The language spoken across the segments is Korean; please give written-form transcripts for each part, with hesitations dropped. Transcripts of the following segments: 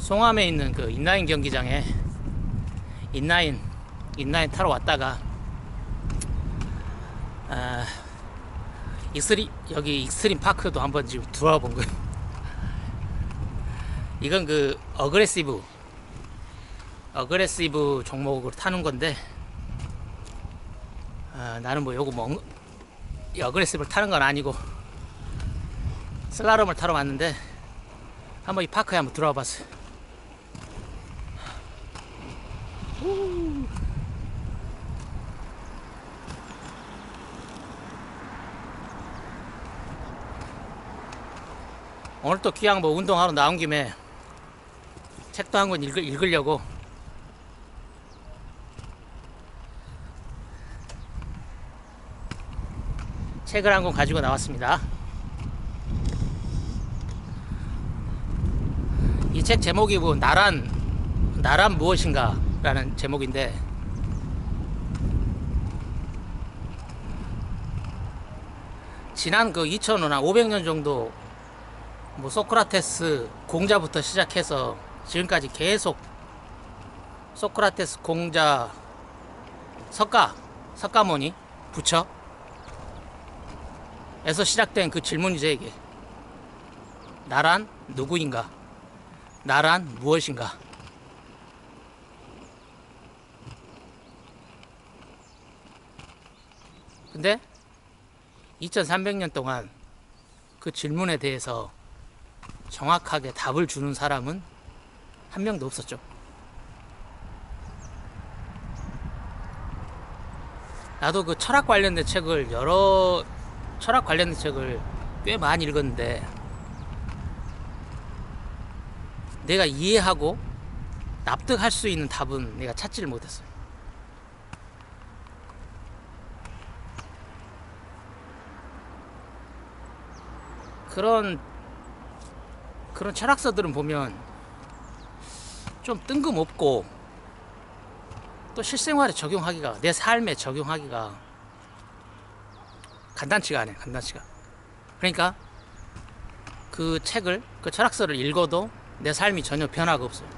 송암에 있는 그 인라인 경기장에 인라인 타러 왔다가 여기 익스트림 파크도 한번 지금 들어와 본 거예요. 이건 그 어그레시브 종목으로 타는 건데, 나는 뭐 요거 뭐 어그레시브를 타는 건 아니고 슬라롬을 타러 왔는데 한번 이 파크에 한번 들어와 봤어요. 오늘 또 귀양 뭐 운동하러 나온 김에 책도 한 권 읽으려고 책을 한 권 가지고 나왔습니다. 이 책 제목이 뭐 나란 무엇인가 라는 제목인데, 지난 그 2500년 정도 뭐 소크라테스 공자부터 시작해서 지금까지 계속 소크라테스 공자 석가모니 부처에서 시작된 그 질문이죠. 이게 나란 누구인가, 나란 무엇인가. 근데 2300년 동안 그 질문에 대해서 정확하게 답을 주는 사람은 한 명도 없었죠. 나도 그 철학 관련된 책을 꽤 많이 읽었는데, 내가 이해하고 납득할 수 있는 답은 내가 찾지를 못했어요. 그런 철학서들은 보면 좀 뜬금없고, 또 실생활에 적용하기가, 내 삶에 적용하기가 간단치가 않아요. 그러니까 그 철학서를 읽어도 내 삶이 전혀 변화가 없어요.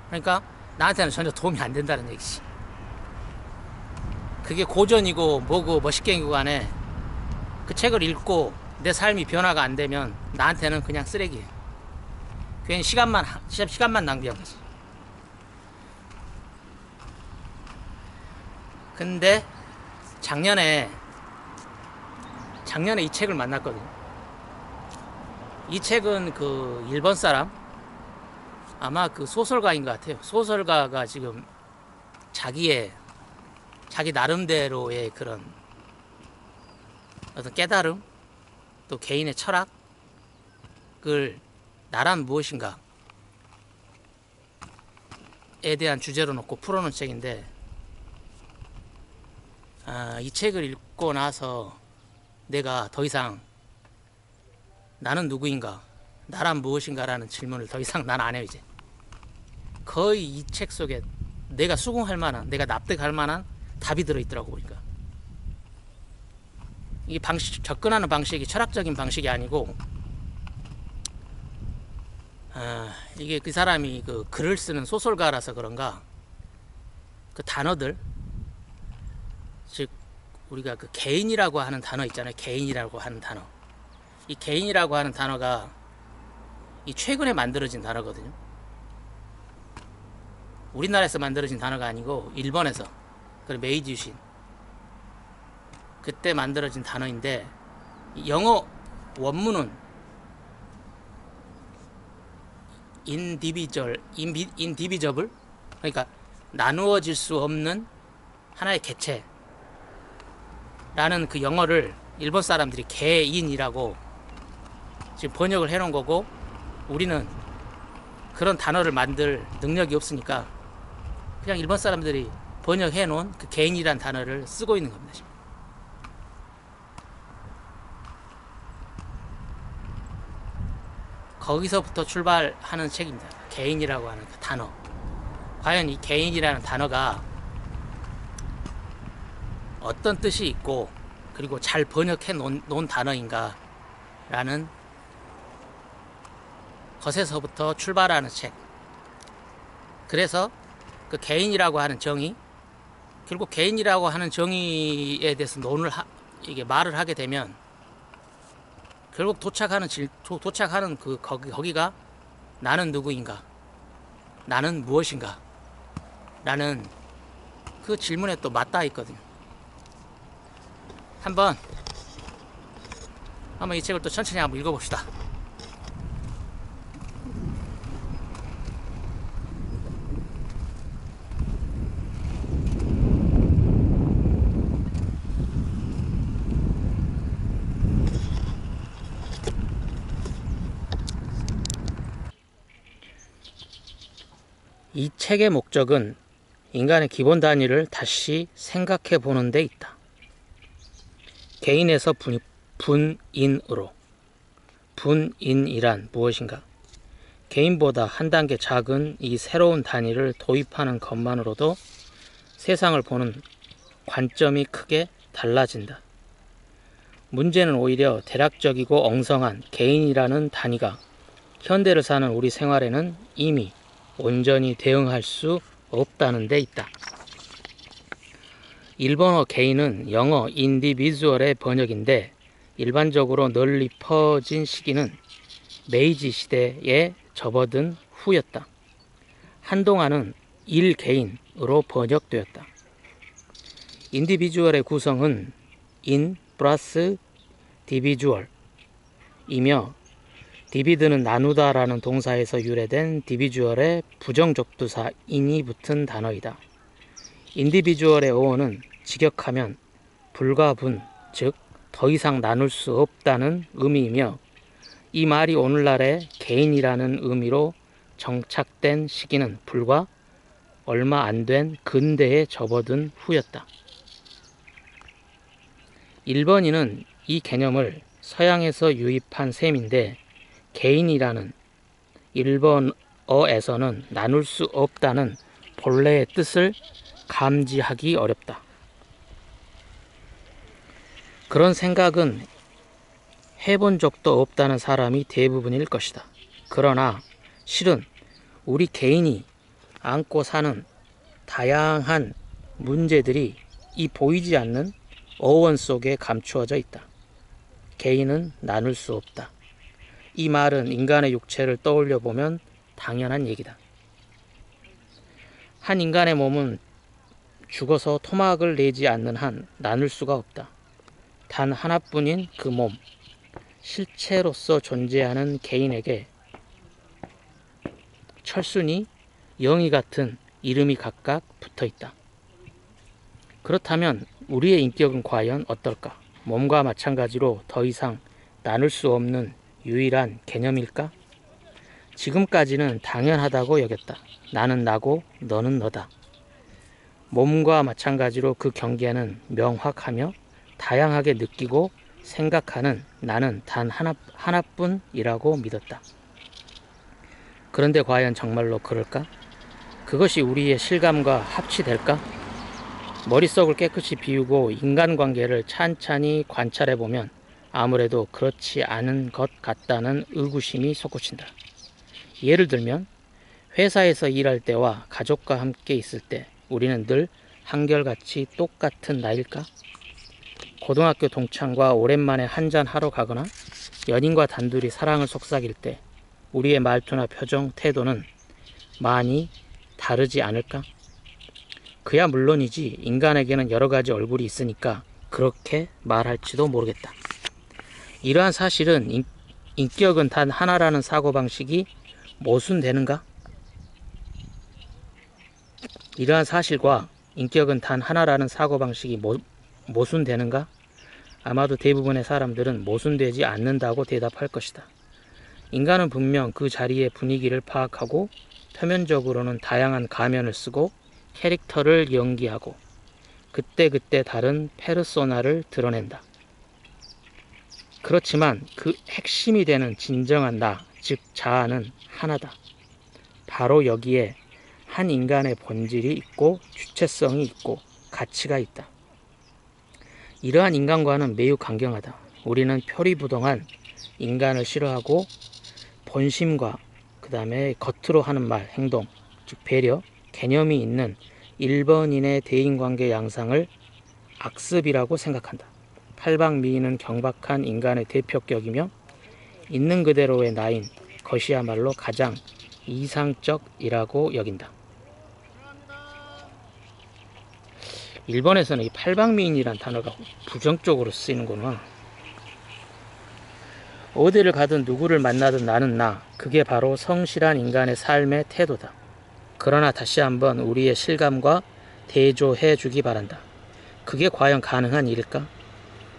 그러니까 나한테는 전혀 도움이 안 된다는 얘기지. 그게 고전이고 뭐고 멋있게이고 간에 그 책을 읽고 내 삶이 변화가 안 되면 나한테는 그냥 쓰레기예요. 괜히 시간만 낭비하고 있어. 근데 작년에 이 책을 만났거든요. 이 책은 그 일본 사람, 아마 그 소설가인 것 같아요. 소설가가 지금 자기 나름대로의 그런 어떤 깨달음, 또 개인의 철학을 나란 무엇인가에 대한 주제로 놓고 풀어놓은 책인데, 이 책을 읽고 나서 내가 더 이상 나는 누구인가, 나란 무엇인가라는 질문을 더 이상 난 안 해요. 이제 거의 이 책 속에 내가 수긍할 만한, 내가 납득할 만한 답이 들어있더라고. 보니까 이 접근하는 방식이 철학적인 방식이 아니고, 이게 그 사람이 그 글을 쓰는 소설가라서 그런가, 그 단어들, 즉 우리가 그 개인이라고 하는 단어 있잖아요. 개인이라고 하는 단어. 이 개인이라고 하는 단어가 이 최근에 만들어진 단어거든요. 우리나라에서 만들어진 단어가 아니고 일본에서, 그 메이지 유신 그때 만들어진 단어인데, 영어 원문은 indivisible, 그러니까 나누어질 수 없는 하나의 개체라는 그 영어를 일본 사람들이 개인이라고 지금 번역을 해놓은 거고, 우리는 그런 단어를 만들 능력이 없으니까 그냥 일본 사람들이 번역해놓은 그 개인이란 단어를 쓰고 있는 겁니다. 지금. 거기서부터 출발하는 책입니다. 개인이라고 하는 그 단어. 과연 이 개인이라는 단어가 어떤 뜻이 있고, 그리고 잘 번역해 놓은 단어인가 라는 것에서부터 출발하는 책. 그래서 그 개인이라고 하는 정의, 결국 개인이라고 하는 정의에 대해서 이게 말을 하게 되면 결국 도착하는 거기가 나는 누구인가, 나는 무엇인가 라는 그 질문에 또 맞닿아 있거든요. 한번 이 책을 또 천천히 한번 읽어봅시다. 이 책의 목적은 인간의 기본 단위를 다시 생각해 보는 데 있다. 개인에서 분인으로. 분인이란 무엇인가? 개인보다 한 단계 작은 이 새로운 단위를 도입하는 것만으로도 세상을 보는 관점이 크게 달라진다. 문제는 오히려 대략적이고 엉성한 개인이라는 단위가 현대를 사는 우리 생활에는 이미 온전히 대응할 수 없다는 데 있다. 일본어 개인은 영어 인디비주얼의 번역인데 일반적으로 널리 퍼진 시기는 메이지 시대에 접어든 후였다. 한동안은 일개인으로 번역되었다. 인디비주얼의 구성은 인 플러스 디비주얼이며 디비드는 나누다라는 동사에서 유래된 디비주얼의 부정접두사 인이 붙은 단어이다. 인디비주얼의 어원은 직역하면 불가분, 즉 더 이상 나눌 수 없다는 의미이며 이 말이 오늘날의 개인이라는 의미로 정착된 시기는 불과 얼마 안 된 근대에 접어든 후였다. 일본인은 이 개념을 서양에서 유입한 셈인데 개인이라는 일본어에서는 나눌 수 없다는 본래의 뜻을 감지하기 어렵다. 그런 생각은 해본 적도 없다는 사람이 대부분일 것이다. 그러나 실은 우리 개인이 안고 사는 다양한 문제들이 이 보이지 않는 어원 속에 감추어져 있다. 개인은 나눌 수 없다. 이 말은 인간의 육체를 떠올려 보면 당연한 얘기다. 한 인간의 몸은 죽어서 토막을 내지 않는 한 나눌 수가 없다. 단 하나뿐인 그 몸, 실체로서 존재하는 개인에게 철순이, 영이 같은 이름이 각각 붙어있다. 그렇다면 우리의 인격은 과연 어떨까? 몸과 마찬가지로 더 이상 나눌 수 없는 유일한 개념일까? 지금까지는 당연하다고 여겼다. 나는 나고 너는 너다. 몸과 마찬가지로 그 경계는 명확하며 다양하게 느끼고 생각하는 나는 단 하나뿐이라고 믿었다. 그런데 과연 정말로 그럴까? 그것이 우리의 실감과 합치될까? 머릿속을 깨끗이 비우고 인간관계를 찬찬히 관찰해보면 아무래도 그렇지 않은 것 같다는 의구심이 솟구친다. 예를 들면 회사에서 일할 때와 가족과 함께 있을 때 우리는 늘 한결같이 똑같은 나일까? 고등학교 동창과 오랜만에 한잔하러 가거나 연인과 단둘이 사랑을 속삭일 때 우리의 말투나 표정, 태도는 많이 다르지 않을까? 그야 물론이지 인간에게는 여러 가지 얼굴이 있으니까 그렇게 말할지도 모르겠다. 이러한 사실은 인격은 단 하나라는 사고방식이 모순되는가? 이러한 사실과 인격은 단 하나라는 사고방식이 모순되는가? 아마도 대부분의 사람들은 모순되지 않는다고 대답할 것이다. 인간은 분명 그 자리의 분위기를 파악하고 표면적으로는 다양한 가면을 쓰고 캐릭터를 연기하고 그때그때 다른 페르소나를 드러낸다. 그렇지만 그 핵심이 되는 진정한 나, 즉 자아는 하나다. 바로 여기에 한 인간의 본질이 있고 주체성이 있고 가치가 있다. 이러한 인간과는 매우 강경하다. 우리는 표리부동한 인간을 싫어하고 본심과 그 다음에 겉으로 하는 말, 행동, 즉 배려, 개념이 있는 일반인의 대인관계 양상을 악습이라고 생각한다. 팔방미인은 경박한 인간의 대표격이며 있는 그대로의 나인 것이야말로 가장 이상적이라고 여긴다. 일본에서는 이 팔방미인이란 단어가 부정적으로 쓰이는구나. 어디를 가든 누구를 만나든 나는 나, 그게 바로 성실한 인간의 삶의 태도다. 그러나 다시 한번 우리의 실감과 대조해 주기 바란다. 그게 과연 가능한 일일까?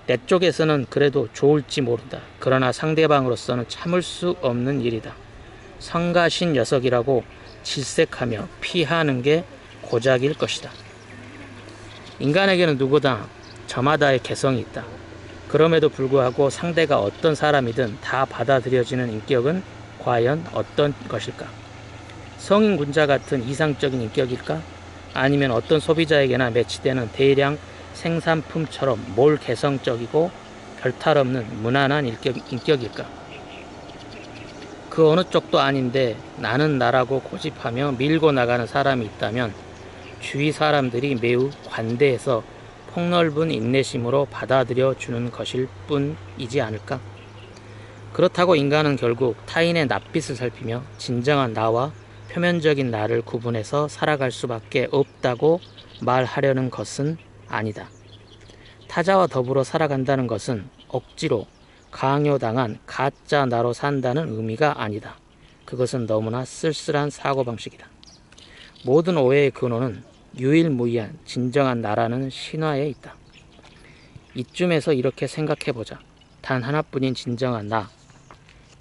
내 쪽에서는 그래도 좋을지 모른다. 그러나 상대방으로서는 참을 수 없는 일이다. 성가신 녀석이라고 질색하며 피하는 게 고작일 것이다. 인간에게는 누구나 저마다의 개성이 있다. 그럼에도 불구하고 상대가 어떤 사람이든 다 받아들여지는 인격은 과연 어떤 것일까? 성인 군자 같은 이상적인 인격일까? 아니면 어떤 소비자에게나 매치되는 대량 생산품처럼 몰 개성적이고 별탈없는 무난한 인격일까? 그 어느 쪽도 아닌데 나는 나라고 고집하며 밀고 나가는 사람이 있다면 주위 사람들이 매우 관대해서 폭넓은 인내심으로 받아들여 주는 것일 뿐이지 않을까? 그렇다고 인간은 결국 타인의 낯빛을 살피며 진정한 나와 표면적인 나를 구분해서 살아갈 수밖에 없다고 말하려는 것은 아니다. 타자와 더불어 살아간다는 것은 억지로 강요당한 가짜 나로 산다는 의미가 아니다. 그것은 너무나 쓸쓸한 사고방식이다. 모든 오해의 근원은 유일무이한 진정한 나라는 신화에 있다. 이쯤에서 이렇게 생각해보자. 단 하나뿐인 진정한 나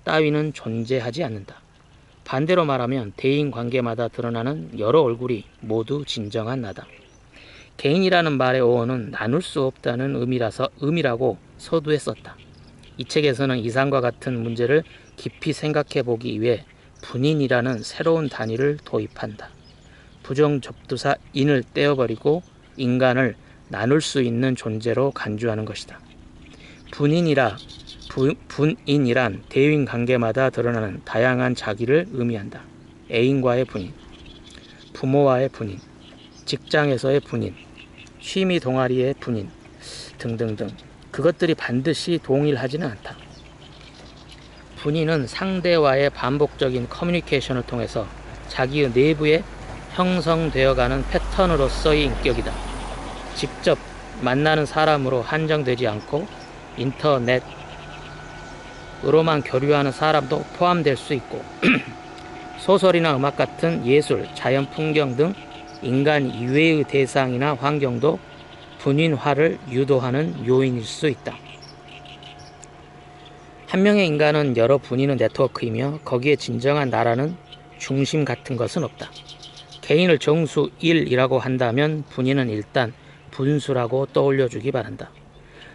따위는 존재하지 않는다. 반대로 말하면 대인관계마다 드러나는 여러 얼굴이 모두 진정한 나다. 개인이라는 말의 어원은 나눌 수 없다는 의미라고 서두에 썼다. 이 책에서는 이상과 같은 문제를 깊이 생각해 보기 위해 분인이라는 새로운 단위를 도입한다. 부정접두사 인을 떼어버리고 인간을 나눌 수 있는 존재로 간주하는 것이다. 분인이란 대인관계마다 드러나는 다양한 자기를 의미한다. 애인과의 분인, 부모와의 분인, 직장에서의 분인, 취미 동아리의 분인 등등등. 그것들이 반드시 동일하지는 않다. 분인은 상대와의 반복적인 커뮤니케이션을 통해서 자기의 내부에 형성되어가는 패턴으로서의 인격이다. 직접 만나는 사람으로 한정되지 않고 인터넷으로만 교류하는 사람도 포함될 수 있고 소설이나 음악 같은 예술, 자연 풍경 등 인간 이외의 대상이나 환경도 분인화를 유도하는 요인일 수 있다. 한 명의 인간은 여러 분인의 네트워크이며 거기에 진정한 나라는 중심 같은 것은 없다. 개인을 정수 1이라고 한다면 분인은 일단 분수라고 떠올려주기 바란다.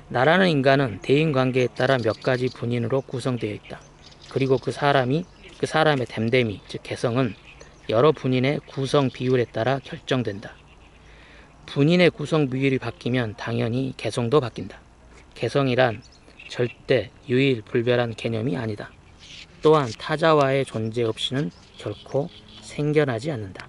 나라는 인간은 대인관계에 따라 몇 가지 분인으로 구성되어 있다. 그리고 그 사람의 됨됨이, 즉 개성은 여러 분인의 구성 비율에 따라 결정된다. 분인의 구성 비율이 바뀌면 당연히 개성도 바뀐다. 개성이란 절대 유일불별한 개념이 아니다. 또한 타자와의 존재 없이는 결코 생겨나지 않는다.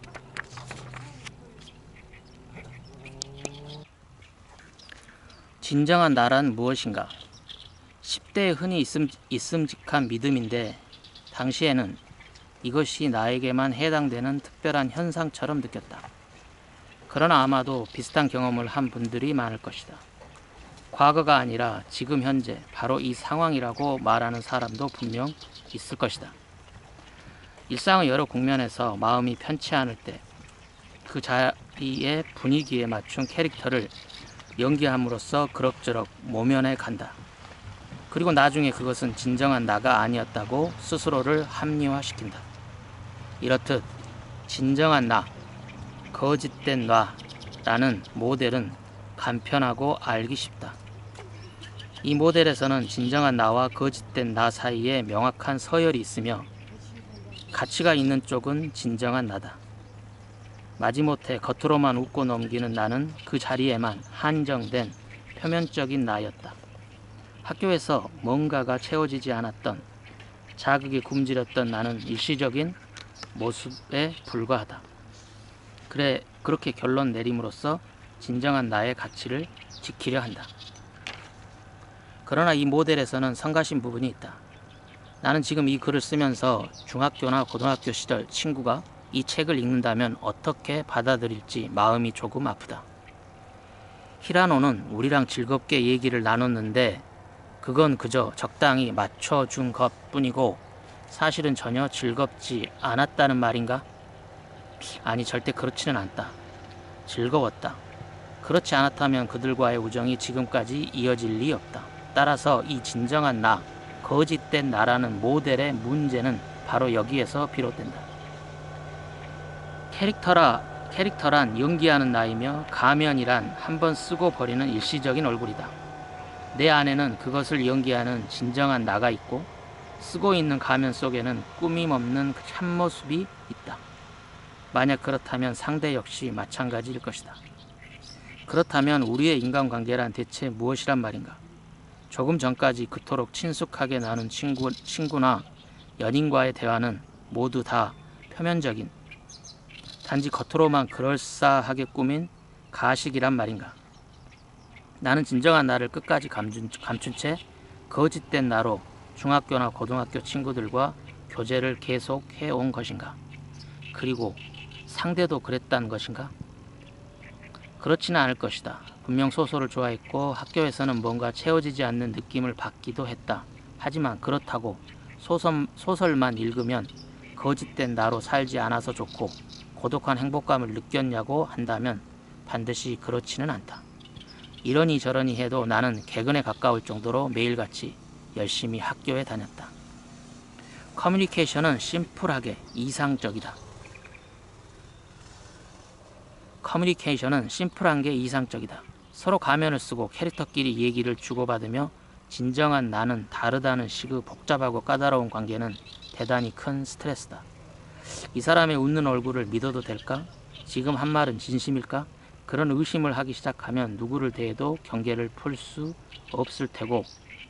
진정한 나란 무엇인가? 10대에 흔히 있음직한 믿음인데 당시에는 이것이 나에게만 해당되는 특별한 현상처럼 느꼈다. 그러나 아마도 비슷한 경험을 한 분들이 많을 것이다. 과거가 아니라 지금 현재 바로 이 상황이라고 말하는 사람도 분명 있을 것이다. 일상의 여러 국면에서 마음이 편치 않을 때 그 자리의 분위기에 맞춘 캐릭터를 연기함으로써 그럭저럭 모면해 간다. 그리고 나중에 그것은 진정한 나가 아니었다고 스스로를 합리화시킨다. 이렇듯 진정한 나, 거짓된 나라는 모델은 간편하고 알기 쉽다. 이 모델에서는 진정한 나와 거짓된 나 사이에 명확한 서열이 있으며 가치가 있는 쪽은 진정한 나다. 마지못해 겉으로만 웃고 넘기는 나는 그 자리에만 한정된 표면적인 나였다. 학교에서 뭔가가 채워지지 않았던 자극에 굶주렸던 나는 일시적인 모습에 불과하다. 그래, 그렇게 결론 내림으로써 진정한 나의 가치를 지키려 한다. 그러나 이 모델에서는 성가신 부분이 있다. 나는 지금 이 글을 쓰면서 중학교나 고등학교 시절 친구가 이 책을 읽는다면 어떻게 받아들일지 마음이 조금 아프다. 히라노는 우리랑 즐겁게 얘기를 나눴는데 그건 그저 적당히 맞춰준 것뿐이고 사실은 전혀 즐겁지 않았다는 말인가? 아니, 절대 그렇지는 않다. 즐거웠다. 그렇지 않았다면 그들과의 우정이 지금까지 이어질 리 없다. 따라서 이 진정한 나, 거짓된 나라는 모델의 문제는 바로 여기에서 비롯된다. 캐릭터란 연기하는 나이며 가면이란 한번 쓰고 버리는 일시적인 얼굴이다. 내 안에는 그것을 연기하는 진정한 나가 있고 쓰고 있는 가면 속에는 꾸밈없는 참모습이 있다. 만약 그렇다면 상대 역시 마찬가지일 것이다. 그렇다면 우리의 인간관계란 대체 무엇이란 말인가? 조금 전까지 그토록 친숙하게 나눈 친구나 연인과의 대화는 모두 다 표면적인, 단지 겉으로만 그럴싸하게 꾸민 가식이란 말인가? 나는 진정한 나를 끝까지 감춘 채 거짓된 나로 중학교나 고등학교 친구들과 교제를 계속 해온 것인가? 그리고 상대도 그랬단 것인가? 그렇지는 않을 것이다. 분명 소설을 좋아했고 학교에서는 뭔가 채워지지 않는 느낌을 받기도 했다. 하지만 그렇다고 소설만 읽으면 거짓된 나로 살지 않아서 좋고 고독한 행복감을 느꼈냐고 한다면 반드시 그렇지는 않다. 이러니 저러니 해도 나는 개근에 가까울 정도로 매일같이 열심히 학교에 다녔다. 커뮤니케이션은 심플하게 이상적이다. 커뮤니케이션은 심플한 게 이상적이다. 서로 가면을 쓰고 캐릭터끼리 얘기를 주고받으며 진정한 나는 다르다는 식의 복잡하고 까다로운 관계는 대단히 큰 스트레스다. 이 사람의 웃는 얼굴을 믿어도 될까? 지금 한 말은 진심일까? 그런 의심을 하기 시작하면 누구를 대해도 경계를 풀 수 없을 테고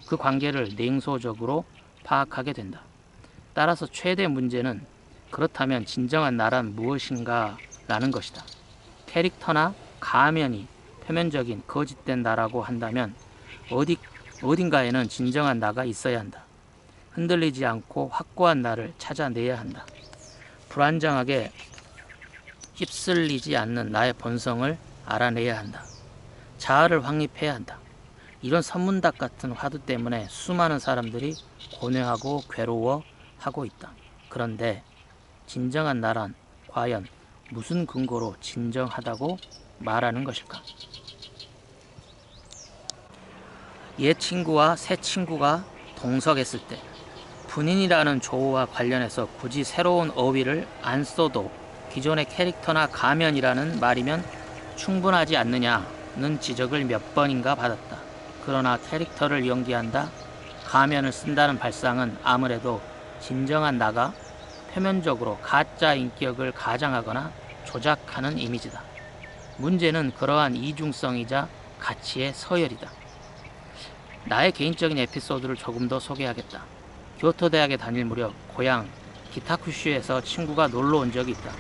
그 관계를 냉소적으로 파악하게 된다. 따라서 최대 문제는 그렇다면 진정한 나란 무엇인가 라는 것이다. 캐릭터나 가면이 표면적인 거짓된 나라고 한다면 어딘가에는 진정한 나가 있어야 한다. 흔들리지 않고 확고한 나를 찾아내야 한다. 불안정하게 휩쓸리지 않는 나의 본성을 알아내야 한다. 자아를 확립해야 한다. 이런 선문답 같은 화두 때문에 수많은 사람들이 고뇌하고 괴로워하고 있다. 그런데 진정한 나란 과연 무슨 근거로 진정하다고 말하는 것일까? 옛 친구와 새 친구가 동석했을 때 분인이라는 조어와 관련해서 굳이 새로운 어휘를 안 써도 기존의 캐릭터나 가면이라는 말이면 충분하지 않느냐는 지적을 몇 번인가 받았다. 그러나 캐릭터를 연기한다, 가면을 쓴다는 발상은 아무래도 진정한 나가 표면적으로 가짜 인격을 가장하거나 조작하는 이미지다. 문제는 그러한 이중성이자 가치의 서열이다. 나의 개인적인 에피소드를 조금 더 소개하겠다. 교토 대학에 다닐 무렵 고향 기타쿠슈에서 친구가 놀러 온 적이 있다.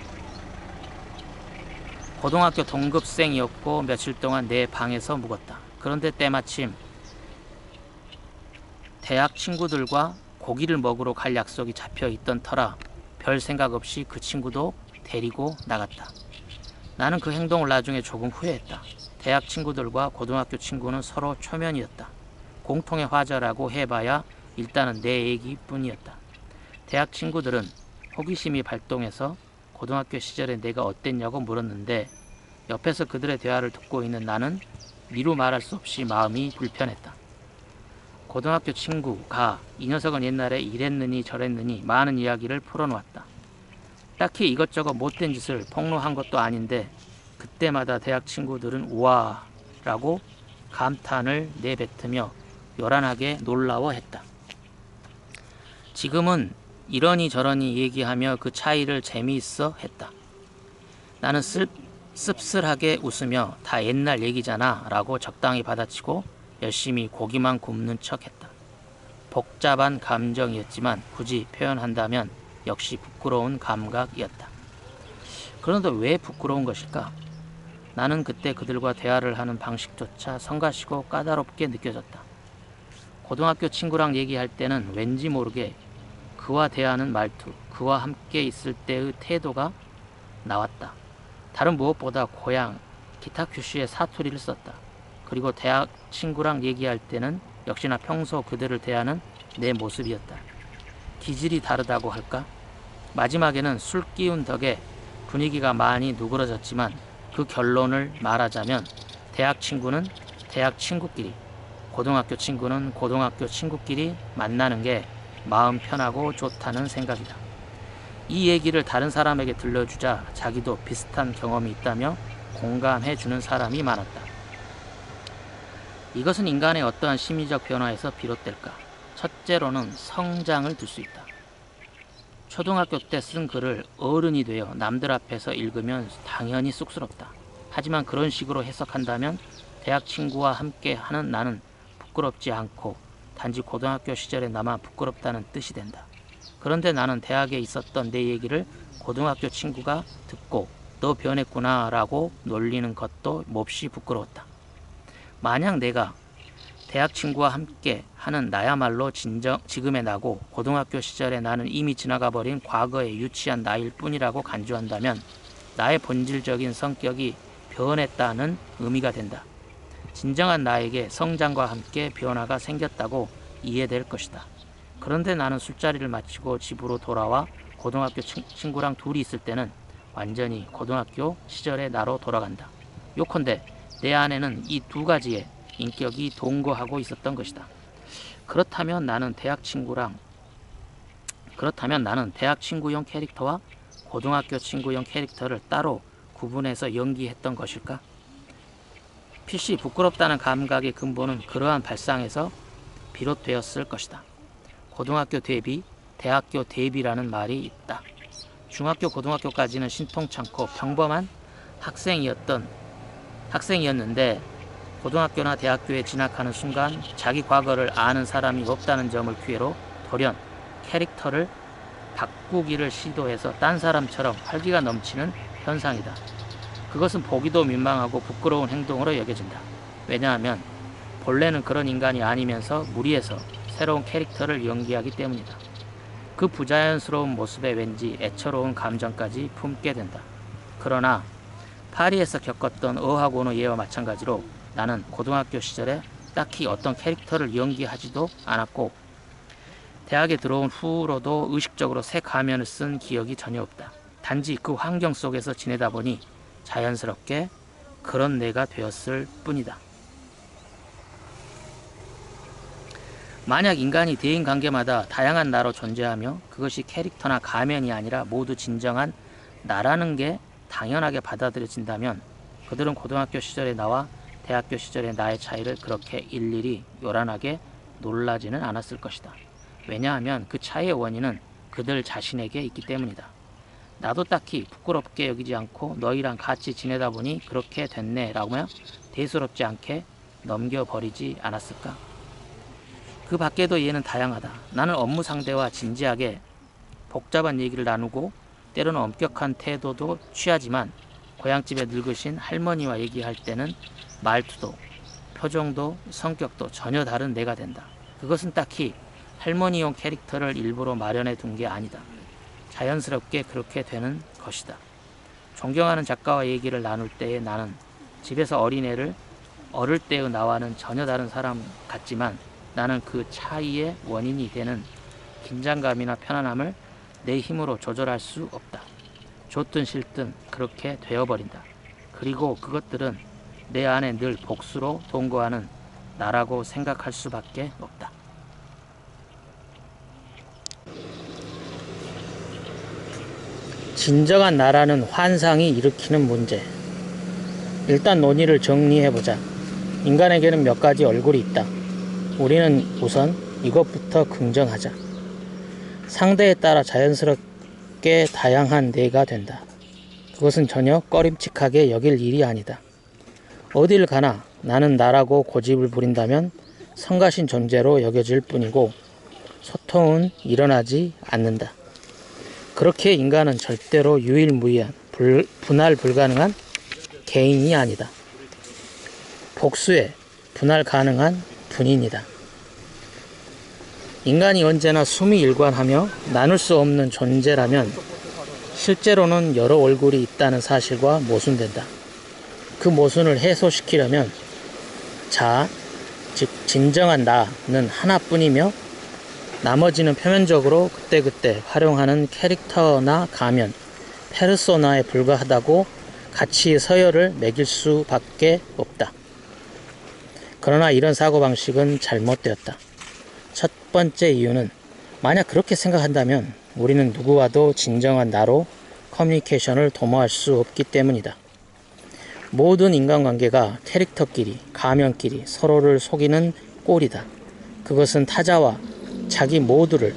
고등학교 동급생이었고 며칠 동안 내 방에서 묵었다. 그런데 때마침 대학 친구들과 고기를 먹으러 갈 약속이 잡혀 있던 터라 별 생각 없이 그 친구도 데리고 나갔다. 나는 그 행동을 나중에 조금 후회했다. 대학 친구들과 고등학교 친구는 서로 초면이었다. 공통의 화제라고 해봐야 일단은 내 얘기뿐이었다. 대학 친구들은 호기심이 발동해서 고등학교 시절에 내가 어땠냐고 물었는데 옆에서 그들의 대화를 듣고 있는 나는 미루 말할 수 없이 마음이 불편했다. 고등학교 친구가 이 녀석은 옛날에 이랬느니 저랬느니 많은 이야기를 풀어놓았다. 딱히 이것저것 못된 짓을 폭로한 것도 아닌데 그때마다 대학 친구들은 우와 라고 감탄을 내뱉으며 요란하게 놀라워했다. 지금은 이러니 저러니 얘기하며 그 차이를 재미있어 했다. 나는 씁쓸하게 웃으며 다 옛날 얘기잖아 라고 적당히 받아치고 열심히 고기만 굽는 척 했다. 복잡한 감정이었지만 굳이 표현한다면 역시 부끄러운 감각이었다. 그런데 왜 부끄러운 것일까? 나는 그때 그들과 대화를 하는 방식조차 성가시고 까다롭게 느껴졌다. 고등학교 친구랑 얘기할 때는 왠지 모르게 그와 대하는 말투, 그와 함께 있을 때의 태도가 나왔다. 다른 무엇보다 고향, 기타 큐슈의 사투리를 썼다. 그리고 대학 친구랑 얘기할 때는 역시나 평소 그들을 대하는 내 모습이었다. 기질이 다르다고 할까? 마지막에는 술 기운 덕에 분위기가 많이 누그러졌지만 그 결론을 말하자면 대학 친구는 대학 친구끼리, 고등학교 친구는 고등학교 친구끼리 만나는 게 마음 편하고 좋다는 생각이다. 이 얘기를 다른 사람에게 들려주자 자기도 비슷한 경험이 있다며 공감해주는 사람이 많았다. 이것은 인간의 어떠한 심리적 변화에서 비롯될까? 첫째로는 성장을 들 수 있다. 초등학교 때 쓴 글을 어른이 되어 남들 앞에서 읽으면 당연히 쑥스럽다. 하지만 그런 식으로 해석한다면 대학 친구와 함께 하는 나는 부끄럽지 않고 단지 고등학교 시절에 나만 부끄럽다는 뜻이 된다. 그런데 나는 대학에 있었던 내 얘기를 고등학교 친구가 듣고 너 변했구나 라고 놀리는 것도 몹시 부끄러웠다. 만약 내가 대학 친구와 함께 하는 나야말로 지금의 나고 고등학교 시절에 나는 이미 지나가 버린 과거의 유치한 나일 뿐이라고 간주한다면 나의 본질적인 성격이 변했다는 의미가 된다. 진정한 나에게 성장과 함께 변화가 생겼다고 이해될 것이다. 그런데 나는 술자리를 마치고 집으로 돌아와 고등학교 친구랑 둘이 있을 때는 완전히 고등학교 시절의 나로 돌아간다. 요컨대 내 안에는 이 두 가지의 인격이 동거하고 있었던 것이다. 그렇다면 나는 대학 친구용 캐릭터와 고등학교 친구용 캐릭터를 따로 구분해서 연기했던 것일까? 필시 부끄럽다는 감각의 근본은 그러한 발상에서 비롯되었을 것이다. 고등학교 대비, 대학교 대비라는 말이 있다. 중학교, 고등학교까지는 신통찮고 평범한 학생이었는데 고등학교나 대학교에 진학하는 순간 자기 과거를 아는 사람이 없다는 점을 기회로 돌연 캐릭터를 바꾸기를 시도해서 딴 사람처럼 활기가 넘치는 현상이다. 그것은 보기도 민망하고 부끄러운 행동으로 여겨진다. 왜냐하면 본래는 그런 인간이 아니면서 무리해서 새로운 캐릭터를 연기하기 때문이다. 그 부자연스러운 모습에 왠지 애처로운 감정까지 품게 된다. 그러나 파리에서 겪었던 어학원의 예와 마찬가지로 나는 고등학교 시절에 딱히 어떤 캐릭터를 연기하지도 않았고 대학에 들어온 후로도 의식적으로 새 가면을 쓴 기억이 전혀 없다. 단지 그 환경 속에서 지내다 보니 자연스럽게 그런 내가 되었을 뿐이다. 만약 인간이 대인관계마다 다양한 나로 존재하며 그것이 캐릭터나 가면이 아니라 모두 진정한 나라는 게 당연하게 받아들여진다면 그들은 고등학교 시절의 나와 대학교 시절의 나의 차이를 그렇게 일일이 요란하게 놀라지는 않았을 것이다. 왜냐하면 그 차이의 원인은 그들 자신에게 있기 때문이다. 나도 딱히 부끄럽게 여기지 않고 너희랑 같이 지내다 보니 그렇게 됐네 라며 대수롭지 않게 넘겨버리지 않았을까? 그 밖에도 예는 다양하다. 나는 업무 상대와 진지하게 복잡한 얘기를 나누고 때로는 엄격한 태도도 취하지만 고향집에 늙으신 할머니와 얘기할 때는 말투도 표정도 성격도 전혀 다른 내가 된다. 그것은 딱히 할머니용 캐릭터를 일부러 마련해 둔 게 아니다. 자연스럽게 그렇게 되는 것이다. 존경하는 작가와 얘기를 나눌 때의 나는 집에서 어린애를 어릴 때의 나와는 전혀 다른 사람 같지만 나는 그 차이의 원인이 되는 긴장감이나 편안함을 내 힘으로 조절할 수 없다. 좋든 싫든 그렇게 되어버린다. 그리고 그것들은 내 안에 늘 복수로 동거하는 나라고 생각할 수밖에 없다. 진정한 나라는 환상이 일으키는 문제. 일단 논의를 정리해보자. 인간에게는 몇 가지 얼굴이 있다. 우리는 우선 이것부터 긍정하자. 상대에 따라 자연스럽게 다양한 내가 된다. 그것은 전혀 꺼림칙하게 여길 일이 아니다. 어딜 가나 나는 나라고 고집을 부린다면 성가신 존재로 여겨질 뿐이고 소통은 일어나지 않는다. 그렇게 인간은 절대로 유일무이한 분할 불가능한 개인이 아니다. 복수의 분할 가능한 분인이다. 인간이 언제나 수미일관하며 나눌 수 없는 존재라면 실제로는 여러 얼굴이 있다는 사실과 모순된다. 그 모순을 해소시키려면 자, 즉 진정한 나는 하나뿐이며 나머지는 표면적으로 그때그때 활용하는 캐릭터나 가면, 페르소나에 불과하다고 가치 서열을 매길 수밖에 없다. 그러나 이런 사고방식은 잘못되었다. 첫 번째 이유는 만약 그렇게 생각한다면 우리는 누구와도 진정한 나로 커뮤니케이션을 도모할 수 없기 때문이다. 모든 인간관계가 캐릭터끼리, 가면끼리 서로를 속이는 꼴이다. 그것은 타자와 자기 모두를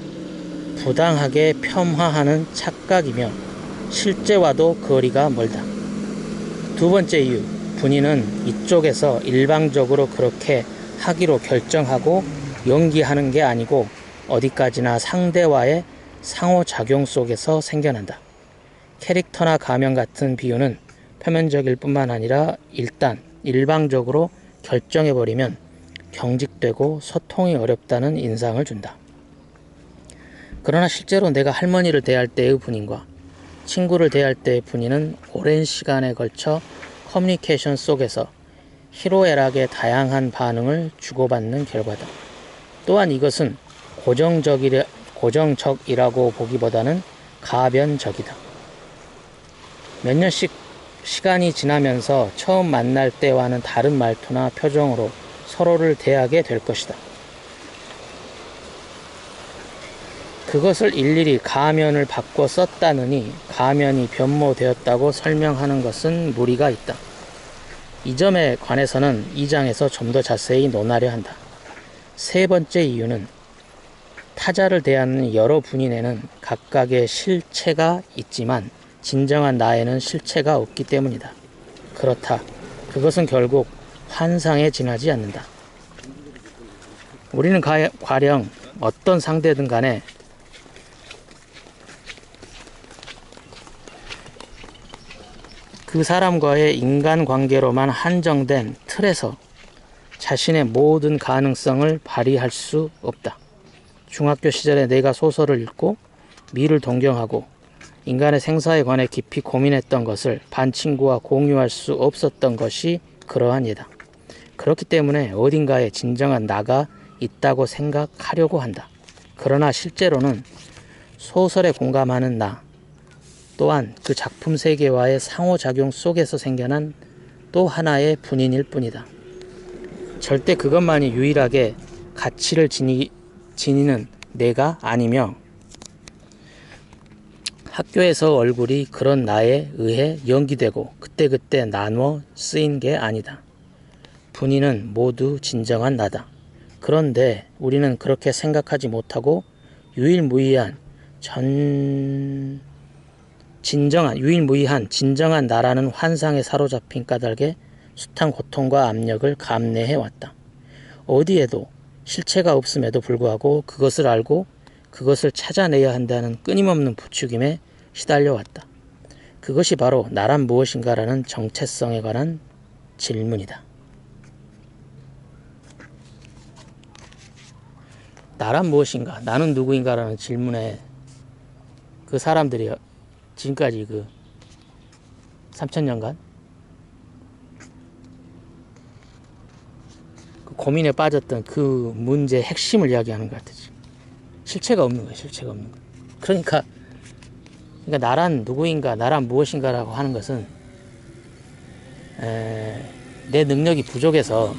부당하게 폄하하는 착각이며 실제와도 거리가 멀다. 두 번째 이유, 분인은 이쪽에서 일방적으로 그렇게 하기로 결정하고 연기하는 게 아니고 어디까지나 상대와의 상호작용 속에서 생겨난다. 캐릭터나 가면 같은 비유는 표면적일 뿐만 아니라 일단 일방적으로 결정해버리면 경직되고 소통이 어렵다는 인상을 준다. 그러나 실제로 내가 할머니를 대할 때의 분인과 친구를 대할 때의 분인은 오랜 시간에 걸쳐 커뮤니케이션 속에서 희로애락의 다양한 반응을 주고받는 결과다. 또한 이것은 고정적이라고 보기보다는 가변적이다. 몇 년씩 시간이 지나면서 처음 만날 때와는 다른 말투나 표정으로 서로를 대하게 될 것이다. 그것을 일일이 가면을 바꿔 썼다느니 가면이 변모되었다고 설명하는 것은 무리가 있다. 이 점에 관해서는 2장에서 좀 더 자세히 논하려 한다. 세 번째 이유는 타자를 대하는 여러 분인에는 각각의 실체가 있지만 진정한 나에는 실체가 없기 때문이다. 그렇다. 그것은 결국 환상에 지나지 않는다. 우리는 가령 어떤 상대든 간에 그 사람과의 인간관계로만 한정된 틀에서 자신의 모든 가능성을 발휘할 수 없다. 중학교 시절에 내가 소설을 읽고 미를 동경하고 인간의 생사에 관해 깊이 고민했던 것을 반 친구와 공유할 수 없었던 것이 그러한 예다. 그렇기 때문에 어딘가에 진정한 나가 있다고 생각하려고 한다. 그러나 실제로는 소설에 공감하는 나 또한 그 작품 세계와의 상호작용 속에서 생겨난 또 하나의 분인일 뿐이다. 절대 그것만이 유일하게 가치를 지니는 내가 아니며 학교에서 얼굴이 그런 나에 의해 연기되고 그때그때 나눠 쓰인 게 아니다. 분인은 모두 진정한 나다. 그런데 우리는 그렇게 생각하지 못하고 유일무이한 진정한 나라는 환상에 사로잡힌 까닭에 숱한 고통과 압력을 감내해왔다. 어디에도 실체가 없음에도 불구하고 그것을 알고 그것을 찾아내야 한다는 끊임없는 부추김에 시달려왔다. 그것이 바로 나란 무엇인가라는 정체성에 관한 질문이다. 나란 무엇인가, 나는 누구인가라는 질문에 그 사람들이 지금까지 그 3000년간 그 고민에 빠졌던 그 문제의 핵심을 이야기하는 것 같아요. 실체가 없는 거예요. 실체가 없는 거. 그러니까 나란 누구인가, 나란 무엇인가라고 하는 것은 내 능력이 부족해서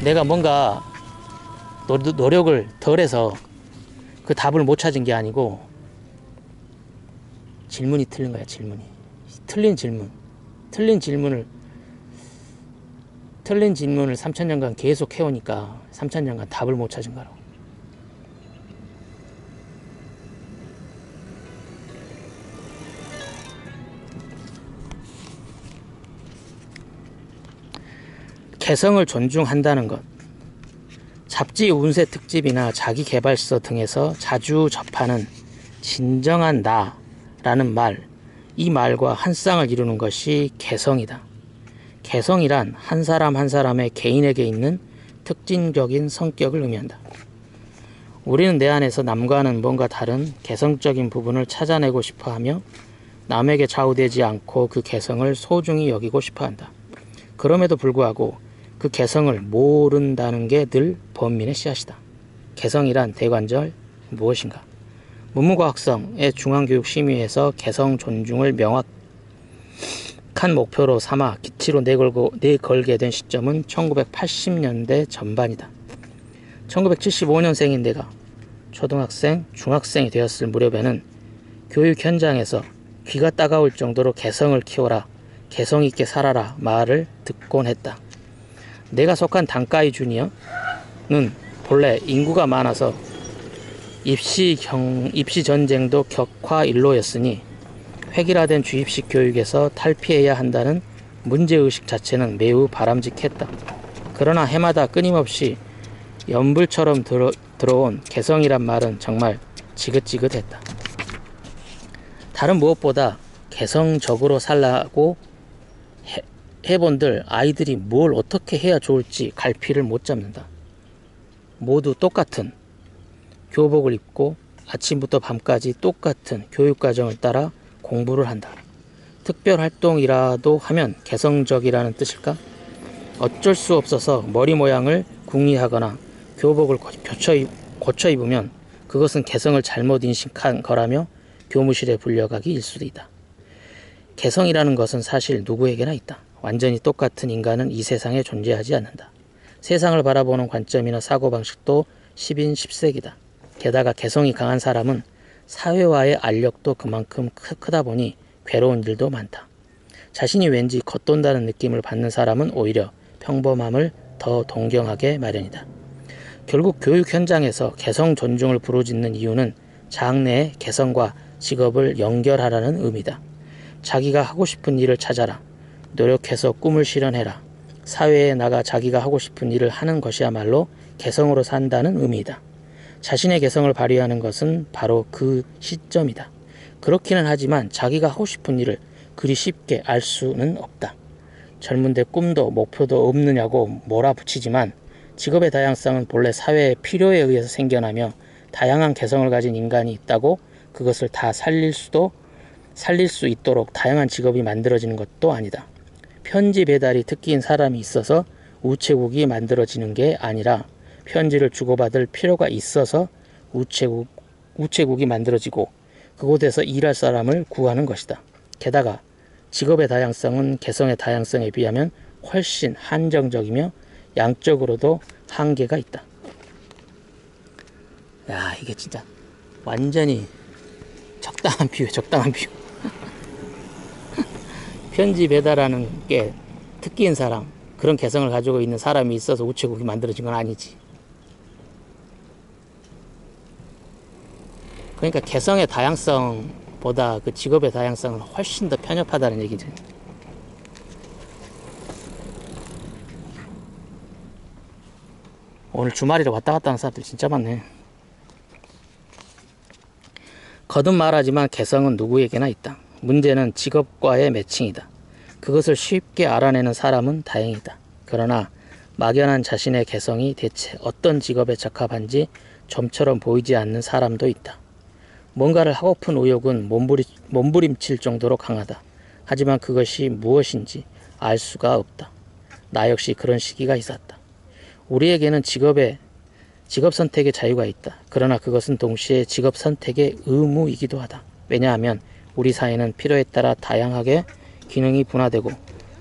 내가 뭔가 노력을 덜해서 그 답을 못 찾은 게 아니고 질문이 틀린 거야. 틀린 질문을 3000년간 계속 해오니까 3000년간 답을 못 찾은 거라고. 개성을 존중한다는 것, 잡지 운세 특집이나 자기계발서 등에서 자주 접하는 진정한 나라는 말, 이 말과 한 쌍을 이루는 것이 개성이다. 개성이란 한 사람 한 사람의 개인에게 있는 특징적인 성격을 의미한다. 우리는 내 안에서 남과는 뭔가 다른 개성적인 부분을 찾아내고 싶어하며 남에게 좌우되지 않고 그 개성을 소중히 여기고 싶어한다. 그럼에도 불구하고 그 개성을 모른다는 게 늘 번민의 씨앗이다. 개성이란 대관절 무엇인가? 문무과학성의 중앙교육심의에서 개성 존중을 명확한 목표로 삼아 기치로 내걸게 된 시점은 1980년대 전반이다. 1975년생인 내가 초등학생, 중학생이 되었을 무렵에는 교육 현장에서 귀가 따가울 정도로 개성을 키워라, 개성 있게 살아라 말을 듣곤 했다. 내가 속한 단과이 주니어는 본래 인구가 많아서 입시 전쟁도 격화일로였으니 획일화된 주입식 교육에서 탈피해야 한다는 문제의식 자체는 매우 바람직했다. 그러나 해마다 끊임없이 연불처럼 들어온 개성이란 말은 정말 지긋지긋했다. 다른 무엇보다 개성적으로 살라고 해본들 아이들이 뭘 어떻게 해야 좋을지 갈피를 못 잡는다. 모두 똑같은 교복을 입고 아침부터 밤까지 똑같은 교육과정을 따라 공부를 한다. 특별활동이라도 하면 개성적이라는 뜻일까? 어쩔 수 없어서 머리 모양을 궁리하거나 교복을 고쳐 입으면 그것은 개성을 잘못 인식한 거라며 교무실에 불려가기 일수이다. 개성이라는 것은 사실 누구에게나 있다. 완전히 똑같은 인간은 이 세상에 존재하지 않는다. 세상을 바라보는 관점이나 사고방식도 10인 10색이다. 게다가 개성이 강한 사람은 사회와의 알력도 그만큼 크다 보니 괴로운 일도 많다. 자신이 왠지 겉돈다는 느낌을 받는 사람은 오히려 평범함을 더 동경하게 마련이다. 결국 교육 현장에서 개성 존중을 부르짖는 이유는 장래의 개성과 직업을 연결하라는 의미다. 자기가 하고 싶은 일을 찾아라. 노력해서 꿈을 실현해라. 사회에 나가 자기가 하고 싶은 일을 하는 것이야말로 개성으로 산다는 의미이다. 자신의 개성을 발휘하는 것은 바로 그 시점이다. 그렇기는 하지만 자기가 하고 싶은 일을 그리 쉽게 알 수는 없다. 젊은데 꿈도 목표도 없느냐고 몰아붙이지만 직업의 다양성은 본래 사회의 필요에 의해서 생겨나며 다양한 개성을 가진 인간이 있다고 그것을 다 살릴 수 있도록 다양한 직업이 만들어지는 것도 아니다. 편지 배달이 특기인 사람이 있어서 우체국이 만들어지는 게 아니라 편지를 주고받을 필요가 있어서 우체국이 만들어지고 그곳에서 일할 사람을 구하는 것이다. 게다가 직업의 다양성은 개성의 다양성에 비하면 훨씬 한정적이며 양적으로도 한계가 있다. 야, 이게 진짜 완전히 적당한 비유. 편지 배달하는 게 특기인 사람, 그런 개성을 가지고 있는 사람이 있어서 우체국이 만들어진 건 아니지. 그러니까 개성의 다양성보다 그 직업의 다양성은 훨씬 더 편협하다는 얘기죠. 오늘 주말이라 왔다 갔다 하는 사람들 진짜 많네. 거듭 말하지만 개성은 누구에게나 있다. 문제는 직업과의 매칭이다. 그것을 쉽게 알아내는 사람은 다행이다. 그러나 막연한 자신의 개성이 대체 어떤 직업에 적합한지 좀처럼 보이지 않는 사람도 있다. 뭔가를 하고픈 의욕은 몸부림칠 정도로 강하다. 하지만 그것이 무엇인지 알 수가 없다. 나 역시 그런 시기가 있었다. 우리에게는 직업 선택의 자유가 있다. 그러나 그것은 동시에 직업 선택의 의무이기도 하다. 왜냐하면 우리 사회는 필요에 따라 다양하게 기능이 분화되고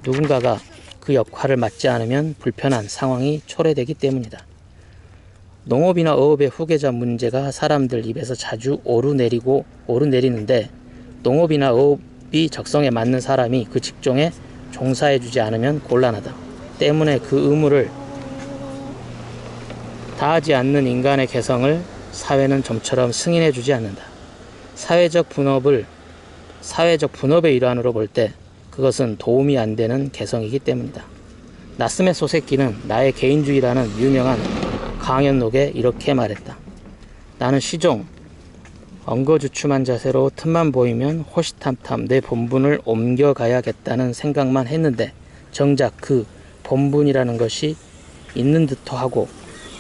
누군가가 그 역할을 맡지 않으면 불편한 상황이 초래되기 때문이다. 농업이나 어업의 후계자 문제가 사람들 입에서 자주 오르내리는데 농업이나 어업이 적성에 맞는 사람이 그 직종에 종사해주지 않으면 곤란하다. 때문에 그 의무를 다하지 않는 인간의 개성을 사회는 좀처럼 승인해주지 않는다. 사회적 분업의 일환으로 볼 때 그것은 도움이 안 되는 개성이기 때문이다. 나스메 소세키는 나의 개인주의라는 유명한 강연록에 이렇게 말했다. 나는 시종, 엉거주춤한 자세로 틈만 보이면 호시탐탐 내 본분을 옮겨가야겠다는 생각만 했는데 정작 그 본분이라는 것이 있는 듯도 하고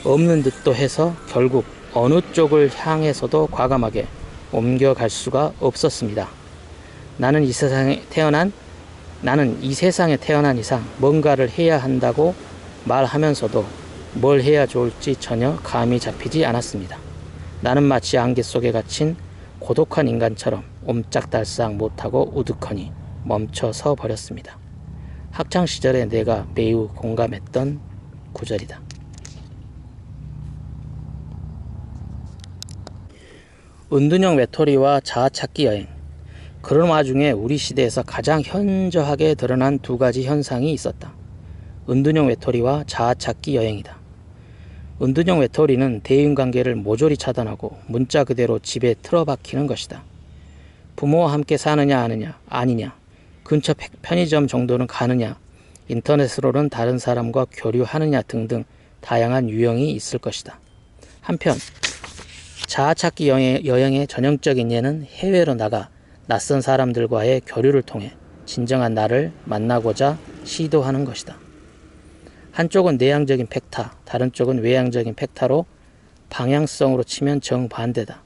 없는 듯도 해서 결국 어느 쪽을 향해서도 과감하게 옮겨갈 수가 없었습니다. 나는 이 세상에 태어난 이상 뭔가를 해야 한다고 말하면서도 뭘 해야 좋을지 전혀 감이 잡히지 않았습니다. 나는 마치 안개 속에 갇힌 고독한 인간처럼 옴짝달싹 못하고 우두커니 멈춰서 버렸습니다. 학창시절에 내가 매우 공감했던 구절이다. 은둔형 외톨이와 자아찾기 여행. 그런 와중에 우리 시대에서 가장 현저하게 드러난 두 가지 현상이 있었다. 은둔형 외톨이와 자아찾기 여행이다. 은둔형 외톨이는 대인관계를 모조리 차단하고 문자 그대로 집에 틀어박히는 것이다. 부모와 함께 사느냐 아니냐, 근처 편의점 정도는 가느냐, 인터넷으로는 다른 사람과 교류하느냐 등등 다양한 유형이 있을 것이다. 한편 자아찾기 여행의 전형적인 예는 해외로 나가 낯선 사람들과의 교류를 통해 진정한 나를 만나고자 시도하는 것이다. 한쪽은 내향적인 팩타, 다른 쪽은 외향적인 팩타로 방향성으로 치면 정반대다.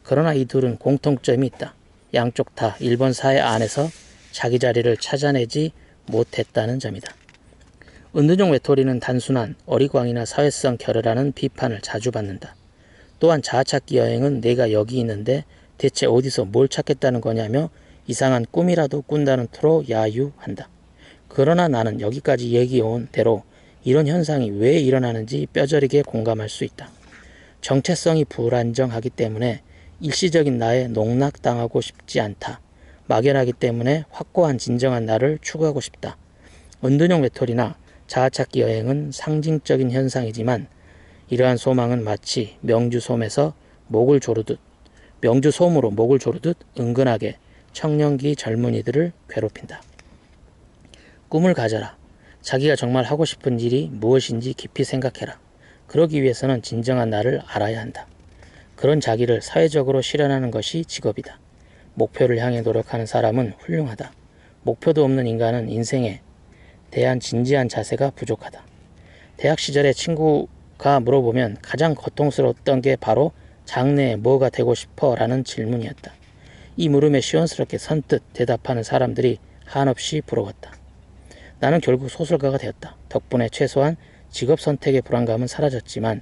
그러나 이 둘은 공통점이 있다. 양쪽 다 일본 사회 안에서 자기 자리를 찾아내지 못했다는 점이다. 은둔형 외톨이는 단순한 어리광이나 사회성 결여라는 비판을 자주 받는다. 또한 자아찾기 여행은 내가 여기 있는데 대체 어디서 뭘 찾겠다는 거냐며 이상한 꿈이라도 꾼다는 투로 야유한다. 그러나 나는 여기까지 얘기해온 대로 이런 현상이 왜 일어나는지 뼈저리게 공감할 수 있다. 정체성이 불안정하기 때문에 일시적인 나에 농락당하고 싶지 않다. 막연하기 때문에 확고한 진정한 나를 추구하고 싶다. 은둔형 외톨이나 자아찾기 여행은 상징적인 현상이지만 이러한 소망은 마치 명주솜으로 목을 조르듯 은근하게 청년기 젊은이들을 괴롭힌다. 꿈을 가져라. 자기가 정말 하고 싶은 일이 무엇인지 깊이 생각해라. 그러기 위해서는 진정한 나를 알아야 한다. 그런 자기를 사회적으로 실현하는 것이 직업이다. 목표를 향해 노력하는 사람은 훌륭하다. 목표도 없는 인간은 인생에 대한 진지한 자세가 부족하다. 대학 시절에 친구가 물어보면 가장 고통스러웠던 게 바로 장래에 뭐가 되고 싶어? 라는 질문이었다. 이 물음에 시원스럽게 선뜻 대답하는 사람들이 한없이 부러웠다. 나는 결국 소설가가 되었다. 덕분에 최소한 직업 선택의 불안감은 사라졌지만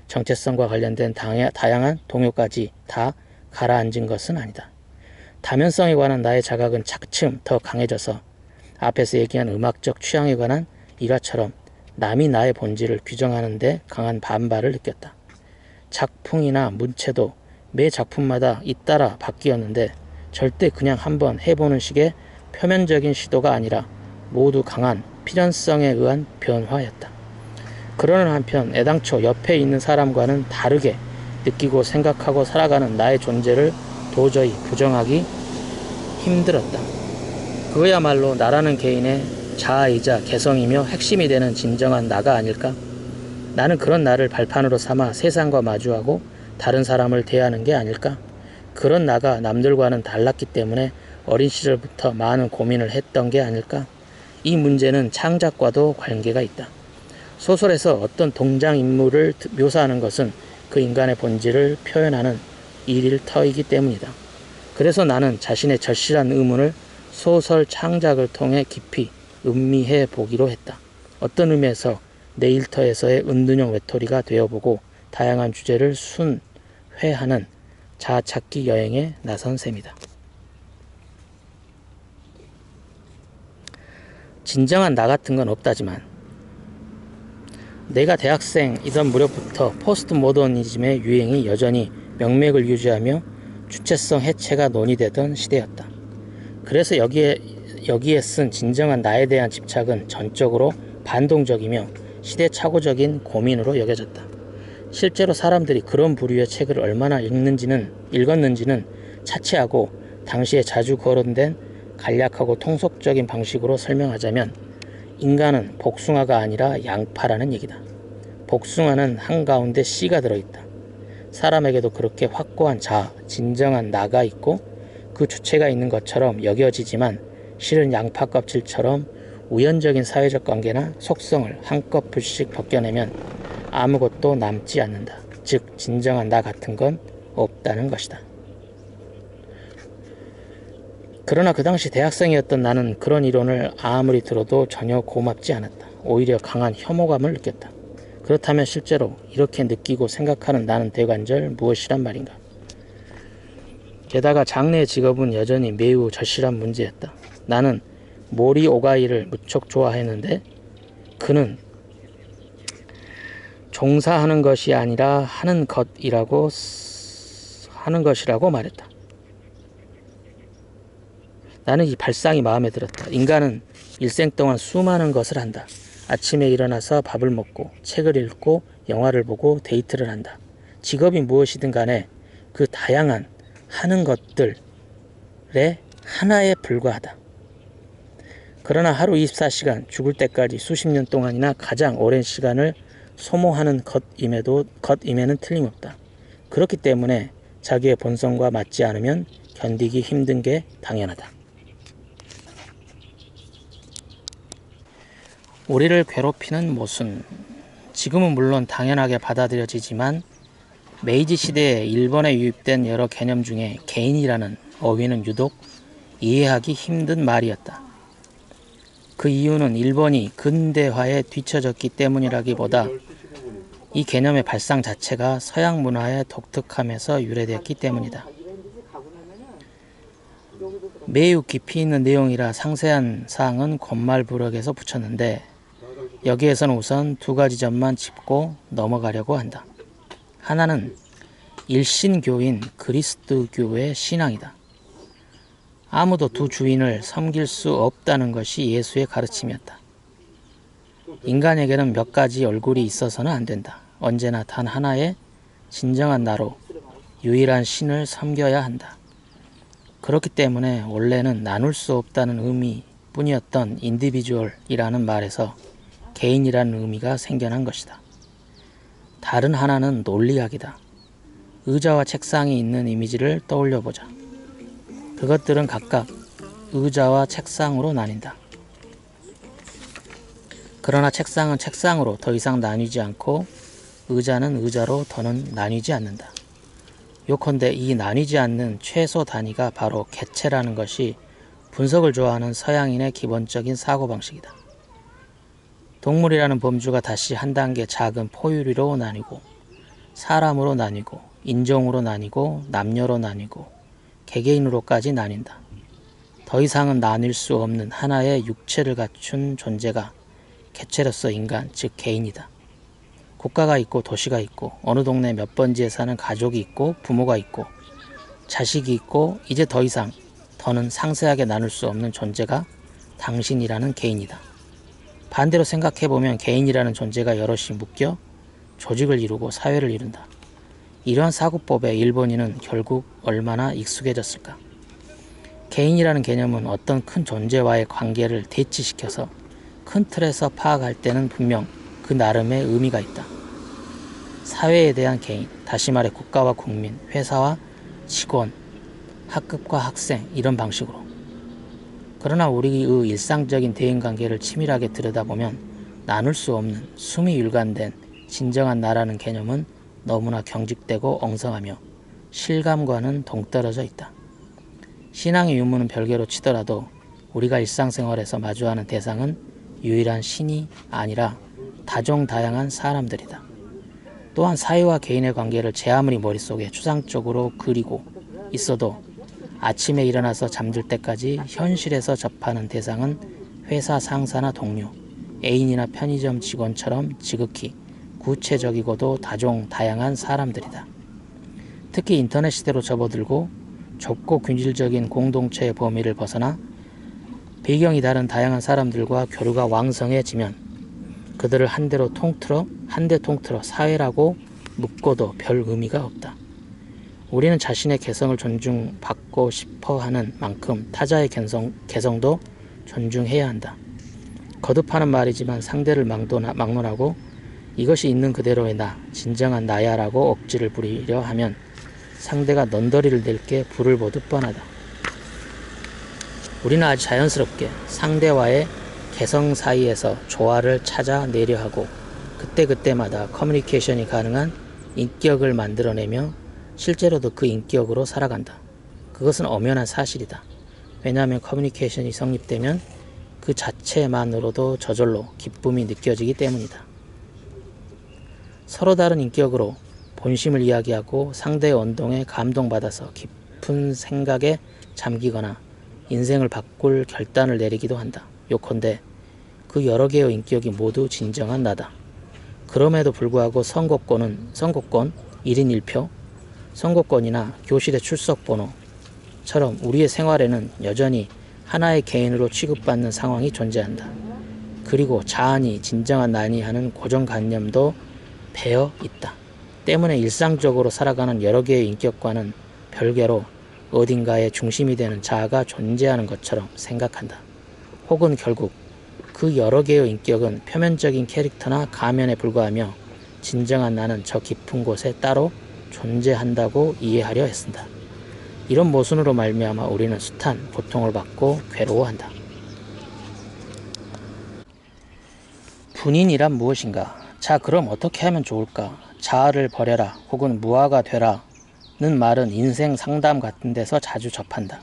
정체성과 관련된 다양한 동요까지 다 가라앉은 것은 아니다. 다면성에 관한 나의 자각은 차츰 더 강해져서 앞에서 얘기한 음악적 취향에 관한 일화처럼 남이 나의 본질을 규정하는 데 강한 반발을 느꼈다. 작품이나 문체도 매 작품마다 잇따라 바뀌었는데 절대 그냥 한번 해보는 식의 표면적인 시도가 아니라 모두 강한 필연성에 의한 변화였다. 그러는 한편 애당초 옆에 있는 사람과는 다르게 느끼고 생각하고 살아가는 나의 존재를 도저히 부정하기 힘들었다. 그거야말로 나라는 개인의 자아이자 개성이며 핵심이 되는 진정한 나가 아닐까? 나는 그런 나를 발판으로 삼아 세상과 마주하고 다른 사람을 대하는 게 아닐까? 그런 나가 남들과는 달랐기 때문에 어린 시절부터 많은 고민을 했던 게 아닐까? 이 문제는 창작과도 관계가 있다. 소설에서 어떤 동장인물을 묘사하는 것은 그 인간의 본질을 표현하는 일일터이기 때문이다. 그래서 나는 자신의 절실한 의문을 소설 창작을 통해 깊이 음미해 보기로 했다. 어떤 의미에서 내 일터에서의 은둔형 외톨이가 되어보고 다양한 주제를 순회하는 자아찾기 여행에 나선 셈이다. 진정한 나 같은 건 없다지만 내가 대학생이던 무렵부터 포스트 모더니즘의 유행이 여전히 명맥을 유지하며 주체성 해체가 논의되던 시대였다. 그래서 여기에 쓴 진정한 나에 대한 집착은 전적으로 반동적이며 시대착오적인 고민으로 여겨졌다. 실제로 사람들이 그런 부류의 책을 얼마나 읽었는지는 차치하고 당시에 자주 거론된 간략하고 통속적인 방식으로 설명하자면 인간은 복숭아가 아니라 양파라는 얘기다. 복숭아는 한가운데 씨가 들어있다. 사람에게도 그렇게 확고한 자아, 진정한 나가 있고 그 주체가 있는 것처럼 여겨지지만 실은 양파 껍질처럼 우연적인 사회적 관계나 속성을 한꺼풀씩 벗겨내면 아무것도 남지 않는다. 즉 진정한 나 같은 건 없다는 것이다. 그러나 그 당시 대학생이었던 나는 그런 이론을 아무리 들어도 전혀 고맙지 않았다. 오히려 강한 혐오감을 느꼈다. 그렇다면 실제로 이렇게 느끼고 생각하는 나는 대관절 무엇이란 말인가? 게다가 장래의 직업은 여전히 매우 절실한 문제였다. 나는 모리 오가이를 무척 좋아했는데 그는 종사하는 것이 아니라 하는 것이라고 말했다. 나는 이 발상이 마음에 들었다. 인간은 일생 동안 수많은 것을 한다. 아침에 일어나서 밥을 먹고 책을 읽고 영화를 보고 데이트를 한다. 직업이 무엇이든 간에 그 다양한 하는 것들의 하나에 불과하다. 그러나 하루 24시간 죽을 때까지 수십 년 동안이나 가장 오랜 시간을 소모하는 것임에는 틀림없다. 그렇기 때문에 자기의 본성과 맞지 않으면 견디기 힘든 게 당연하다. 우리를 괴롭히는 모순. 지금은 물론 당연하게 받아들여지지만 메이지 시대에 일본에 유입된 여러 개념 중에 개인이라는 어휘는 유독 이해하기 힘든 말이었다. 그 이유는 일본이 근대화에 뒤처졌기 때문이라기보다 이 개념의 발상 자체가 서양 문화의 독특함에서 유래됐기 때문이다. 매우 깊이 있는 내용이라 상세한 사항은 곧말부럭에서 붙였는데 여기에서는 우선 두 가지 점만 짚고 넘어가려고 한다. 하나는 일신교인 그리스도교의 신앙이다. 아무도 두 주인을 섬길 수 없다는 것이 예수의 가르침이었다. 인간에게는 몇 가지 얼굴이 있어서는 안 된다. 언제나 단 하나의 진정한 나로 유일한 신을 섬겨야 한다. 그렇기 때문에 원래는 나눌 수 없다는 의미뿐이었던 인디비주얼이라는 말에서 개인이라는 의미가 생겨난 것이다. 다른 하나는 논리학이다. 의자와 책상이 있는 이미지를 떠올려보자. 그것들은 각각 의자와 책상으로 나뉜다. 그러나 책상은 책상으로 더 이상 나뉘지 않고 의자는 의자로 더는 나뉘지 않는다. 요컨대 이 나뉘지 않는 최소 단위가 바로 개체라는 것이 분석을 좋아하는 서양인의 기본적인 사고방식이다. 동물이라는 범주가 다시 한 단계 작은 포유류로 나뉘고 사람으로 나뉘고 인종으로 나뉘고 남녀로 나뉘고 개개인으로까지 나뉜다. 더 이상은 나뉠 수 없는 하나의 육체를 갖춘 존재가 개체로서 인간, 즉 개인이다. 국가가 있고 도시가 있고 어느 동네 몇 번지에 사는 가족이 있고 부모가 있고 자식이 있고 이제 더 이상 더는 상세하게 나눌 수 없는 존재가 당신이라는 개인이다. 반대로 생각해보면 개인이라는 존재가 여럿이 묶여 조직을 이루고 사회를 이룬다. 이러한 사고법에 일본인은 결국 얼마나 익숙해졌을까? 개인이라는 개념은 어떤 큰 존재와의 관계를 대치시켜서 큰 틀에서 파악할 때는 분명 그 나름의 의미가 있다. 사회에 대한 개인, 다시 말해 국가와 국민, 회사와 직원, 학급과 학생 이런 방식으로. 그러나 우리의 일상적인 대인관계를 치밀하게 들여다보면 나눌 수 없는 숨이 율관된 진정한 나라는 개념은 너무나 경직되고 엉성하며 실감과는 동떨어져 있다. 신앙의 유무는 별개로 치더라도 우리가 일상생활에서 마주하는 대상은 유일한 신이 아니라 다종다양한 사람들이다. 또한 사회와 개인의 관계를 제 아무리 머릿속에 추상적으로 그리고 있어도 아침에 일어나서 잠들 때까지 현실에서 접하는 대상은 회사 상사나 동료, 애인이나 편의점 직원처럼 지극히 구체적이고도 다종다양한 사람들이다. 특히 인터넷 시대로 접어들고 좁고 균질적인 공동체의 범위를 벗어나 배경이 다른 다양한 사람들과 교류가 왕성해지면 그들을 한 대 통틀어 사회라고 묶어도 별 의미가 없다. 우리는 자신의 개성을 존중받고 싶어 하는 만큼 타자의 개성도 존중해야 한다. 거듭하는 말이지만 상대를 막론하고 이것이 있는 그대로의 나, 진정한 나야 라고 억지를 부리려 하면 상대가 넌더리를 낼 게 불을 보듯 뻔하다. 우리는 아주 자연스럽게 상대와의 개성 사이에서 조화를 찾아내려 하고 그때그때마다 커뮤니케이션이 가능한 인격을 만들어내며 실제로도 그 인격으로 살아간다. 그것은 엄연한 사실이다. 왜냐하면 커뮤니케이션이 성립되면 그 자체만으로도 저절로 기쁨이 느껴지기 때문이다. 서로 다른 인격으로 본심을 이야기하고 상대의 언동에 감동받아서 깊은 생각에 잠기거나 인생을 바꿀 결단을 내리기도 한다. 요컨대 그 여러 개의 인격이 모두 진정한 나다. 그럼에도 불구하고 선거권 1인 1표, 선거권이나 교실의 출석 번호처럼 우리의 생활에는 여전히 하나의 개인으로 취급받는 상황이 존재한다. 그리고 자아니 진정한 나니 하는 고정관념도 배어 있다. 때문에 일상적으로 살아가는 여러 개의 인격과는 별개로 어딘가의 중심이 되는 자아가 존재하는 것처럼 생각한다. 혹은 결국 그 여러 개의 인격은 표면적인 캐릭터나 가면에 불과하며 진정한 나는 저 깊은 곳에 따로 존재한다고 이해하려 했습니다. 이런 모순으로 말미암아 우리는 숱한 고통을 받고 괴로워한다. 분인이란 무엇인가? 자, 그럼 어떻게 하면 좋을까? 자아를 버려라 혹은 무아가 되라는 말은 인생 상담 같은 데서 자주 접한다.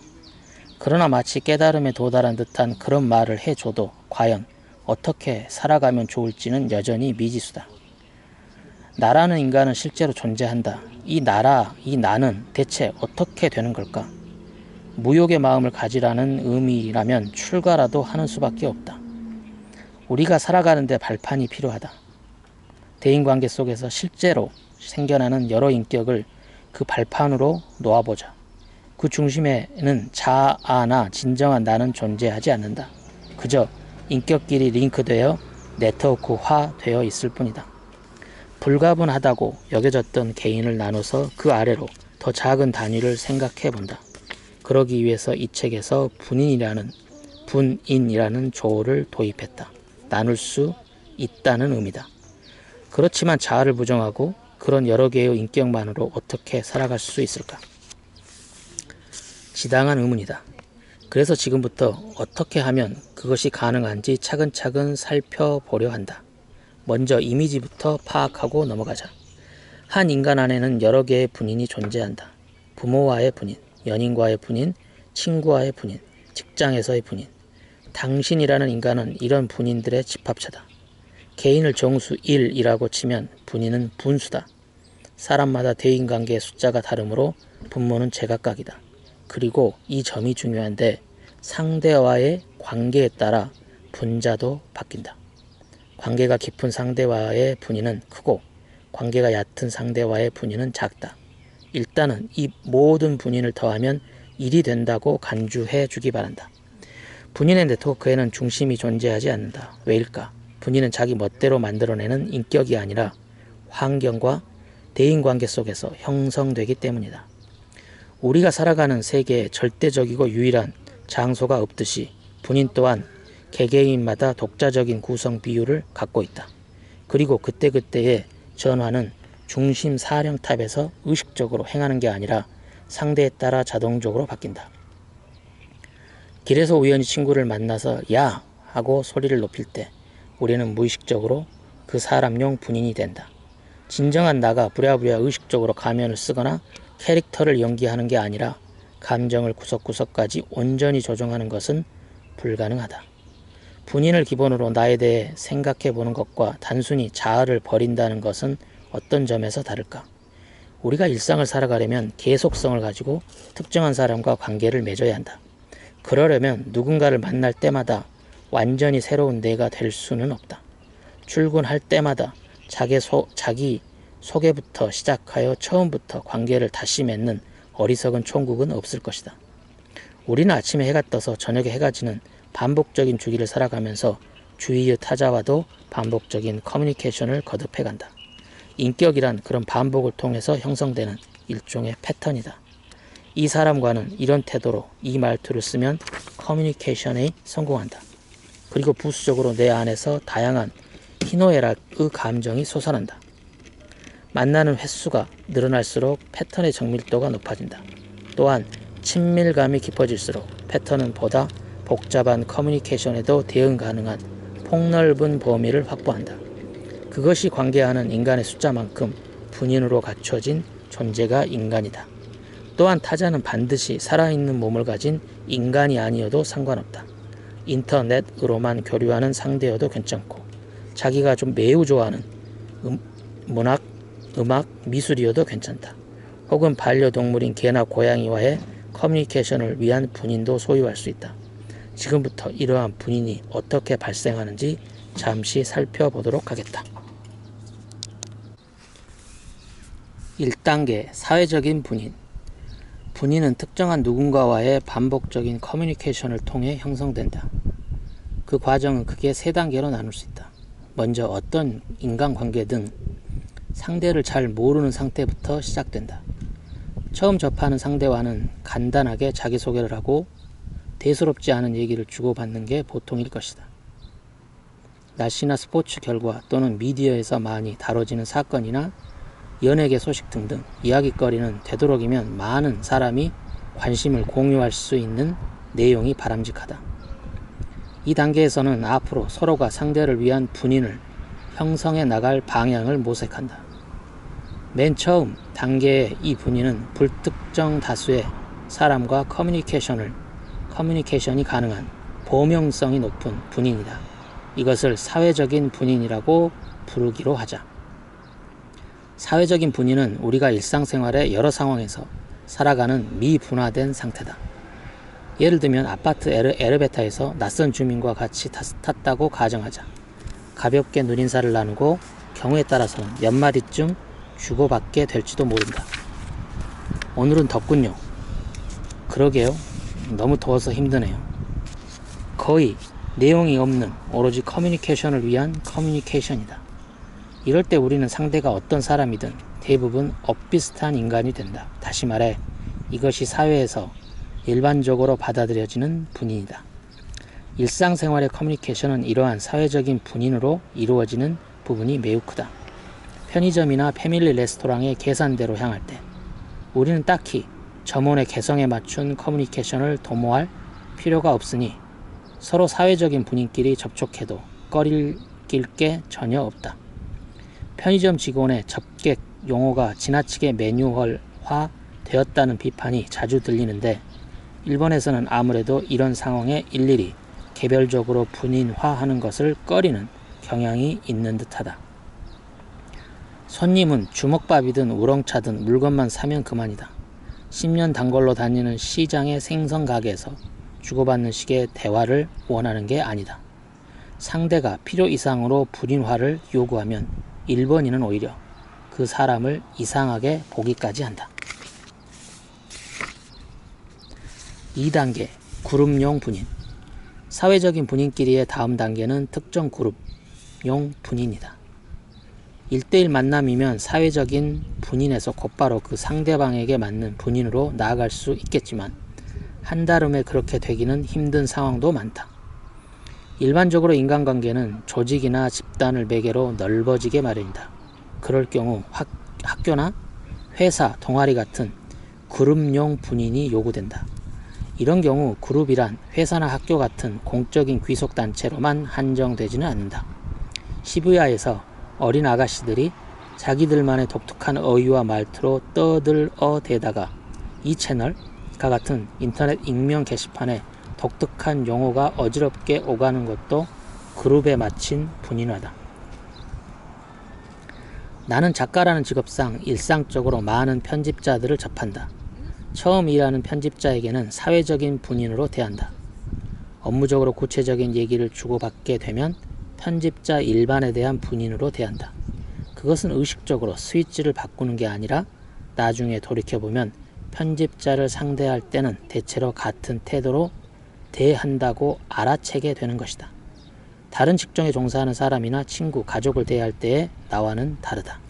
그러나 마치 깨달음에 도달한 듯한 그런 말을 해줘도 과연 어떻게 살아가면 좋을지는 여전히 미지수다. 나라는 인간은 실제로 존재한다. 이 나라, 이 나는 대체 어떻게 되는 걸까? 무욕의 마음을 가지라는 의미라면 출가라도 하는 수밖에 없다. 우리가 살아가는데 발판이 필요하다. 대인관계 속에서 실제로 생겨나는 여러 인격을 그 발판으로 놓아보자. 그 중심에는 자아나 진정한 나는 존재하지 않는다. 그저 인격끼리 링크되어 네트워크화 되어 있을 뿐이다. 불가분하다고 여겨졌던 개인을 나눠서 그 아래로 더 작은 단위를 생각해 본다. 그러기 위해서 이 책에서 분인이라는 조어를 도입했다. 나눌 수 있다는 의미다. 그렇지만 자아를 부정하고 그런 여러 개의 인격만으로 어떻게 살아갈 수 있을까? 지당한 의문이다. 그래서 지금부터 어떻게 하면 그것이 가능한지 차근차근 살펴보려 한다. 먼저 이미지부터 파악하고 넘어가자. 한 인간 안에는 여러 개의 분인이 존재한다. 부모와의 분인, 연인과의 분인, 친구와의 분인, 직장에서의 분인. 당신이라는 인간은 이런 분인들의 집합체다. 개인을 정수 1이라고 치면 분인은 분수다. 사람마다 대인관계의 숫자가 다르므로 분모는 제각각이다. 그리고 이 점이 중요한데 상대와의 관계에 따라 분자도 바뀐다. 관계가 깊은 상대와의 분인은 크고 관계가 얕은 상대와의 분인은 작다. 일단은 이 모든 분인을 더하면 1이 된다고 간주해 주기 바란다. 분인의 네트워크에는 중심이 존재하지 않는다. 왜일까? 분인은 자기 멋대로 만들어내는 인격이 아니라 환경과 대인관계 속에서 형성되기 때문이다. 우리가 살아가는 세계에 절대적이고 유일한 장소가 없듯이 분인 또한 개개인마다 독자적인 구성 비율을 갖고 있다. 그리고 그때그때의 전환은 중심 사령탑에서 의식적으로 행하는 게 아니라 상대에 따라 자동적으로 바뀐다. 길에서 우연히 친구를 만나서 야! 하고 소리를 높일 때 우리는 무의식적으로 그 사람용 분인이 된다. 진정한 나가 부랴부랴 의식적으로 가면을 쓰거나 캐릭터를 연기하는 게 아니라 감정을 구석구석까지 온전히 조정하는 것은 불가능하다. 분인을 기본으로 나에 대해 생각해 보는 것과 단순히 자아를 버린다는 것은 어떤 점에서 다를까? 우리가 일상을 살아가려면 계속성을 가지고 특정한 사람과 관계를 맺어야 한다. 그러려면 누군가를 만날 때마다 완전히 새로운 내가 될 수는 없다. 출근할 때마다 자기 소개부터 시작하여 처음부터 관계를 다시 맺는 어리석은 총국은 없을 것이다. 우리는 아침에 해가 떠서 저녁에 해가 지는 반복적인 주기를 살아가면서 주위의 타자와도 반복적인 커뮤니케이션을 거듭해간다. 인격이란 그런 반복을 통해서 형성되는 일종의 패턴이다. 이 사람과는 이런 태도로 이 말투를 쓰면 커뮤니케이션에 성공한다. 그리고 부수적으로 내 안에서 다양한 희노애락의 감정이 솟아난다. 만나는 횟수가 늘어날수록 패턴의 정밀도가 높아진다. 또한 친밀감이 깊어질수록 패턴은 보다 복잡한 커뮤니케이션에도 대응 가능한 폭넓은 범위를 확보한다. 그것이 관계하는 인간의 숫자만큼 분인으로 갖춰진 존재가 인간이다. 또한 타자는 반드시 살아있는 몸을 가진 인간이 아니어도 상관없다. 인터넷으로만 교류하는 상대여도 괜찮고 자기가 좀 매우 좋아하는 문학, 음악, 미술이어도 괜찮다. 혹은 반려동물인 개나 고양이와의 커뮤니케이션을 위한 분인도 소유할 수 있다. 지금부터 이러한 분인이 어떻게 발생하는지 잠시 살펴보도록 하겠다. 1단계 사회적인 분인. 분인은 특정한 누군가와의 반복적인 커뮤니케이션을 통해 형성된다. 그 과정은 크게 3단계로 나눌 수 있다. 먼저 어떤 인간관계든 상대를 잘 모르는 상태부터 시작된다. 처음 접하는 상대와는 간단하게 자기소개를 하고 대수롭지 않은 얘기를 주고받는 게 보통일 것이다. 날씨나 스포츠 결과 또는 미디어에서 많이 다뤄지는 사건이나 연예계 소식 등등 이야깃거리는 되도록이면 많은 사람이 관심을 공유할 수 있는 내용이 바람직하다. 이 단계에서는 앞으로 서로가 상대를 위한 분인을 형성해 나갈 방향을 모색한다. 맨 처음 단계의 이 분인은 불특정 다수의 사람과 커뮤니케이션이 가능한 범용성이 높은 분인이다. 이것을 사회적인 분인이라고 부르기로 하자. 사회적인 분인은 우리가 일상생활의 여러 상황에서 살아가는 미분화된 상태다. 예를 들면 아파트 엘리베이터에서 낯선 주민과 같이 탔다고 가정하자. 가볍게 눈인사를 나누고 경우에 따라서는 몇 마디쯤 주고받게 될지도 모른다. 오늘은 덥군요. 그러게요. 너무 더워서 힘드네요. 거의 내용이 없는 오로지 커뮤니케이션을 위한 커뮤니케이션이다. 이럴 때 우리는 상대가 어떤 사람이든 대부분 엇비슷한 인간이 된다. 다시 말해 이것이 사회에서 일반적으로 받아들여지는 분인이다. 일상생활의 커뮤니케이션은 이러한 사회적인 분인으로 이루어지는 부분이 매우 크다. 편의점이나 패밀리 레스토랑의 계산대로 향할 때 우리는 딱히 점원의 개성에 맞춘 커뮤니케이션을 도모할 필요가 없으니 서로 사회적인 분인끼리 접촉해도 꺼릴 게 전혀 없다. 편의점 직원의 접객 용어가 지나치게 매뉴얼화 되었다는 비판이 자주 들리는데 일본에서는 아무래도 이런 상황에 일일이 개별적으로 분인화하는 것을 꺼리는 경향이 있는 듯하다. 손님은 주먹밥이든 우렁차든 물건만 사면 그만이다. 10년 단골로 다니는 시장의 생선 가게에서 주고받는 식의 대화를 원하는 게 아니다. 상대가 필요 이상으로 분인화를 요구하면 일본인은 오히려 그 사람을 이상하게 보기까지 한다. 2단계 그룹용 분인. 사회적인 분인끼리의 다음 단계는 특정 그룹용 분인이다. 1대1 만남이면 사회적인 분인에서 곧바로 그 상대방에게 맞는 분인으로 나아갈 수 있겠지만 한달음에 그렇게 되기는 힘든 상황도 많다. 일반적으로 인간관계는 조직이나 집단을 매개로 넓어지게 마련이다. 그럴 경우 학교나 회사, 동아리 같은 그룹용 분인이 요구된다. 이런 경우 그룹이란 회사나 학교 같은 공적인 귀속단체로만 한정되지는 않는다. 시부야에서 어린 아가씨들이 자기들만의 독특한 어휘와 말투로 떠들어대다가 이 채널과 같은 인터넷 익명 게시판에 독특한 용어가 어지럽게 오가는 것도 그룹에 맞춘 분인화다. 나는 작가라는 직업상 일상적으로 많은 편집자들을 접한다. 처음 일하는 편집자에게는 사회적인 분인으로 대한다. 업무적으로 구체적인 얘기를 주고받게 되면 편집자 일반에 대한 분인으로 대한다. 그것은 의식적으로 스위치를 바꾸는 게 아니라 나중에 돌이켜보면 편집자를 상대할 때는 대체로 같은 태도로 대한다고 알아채게 되는 것이다. 다른 직종에 종사하는 사람이나 친구, 가족을 대할 때의 나와는 다르다.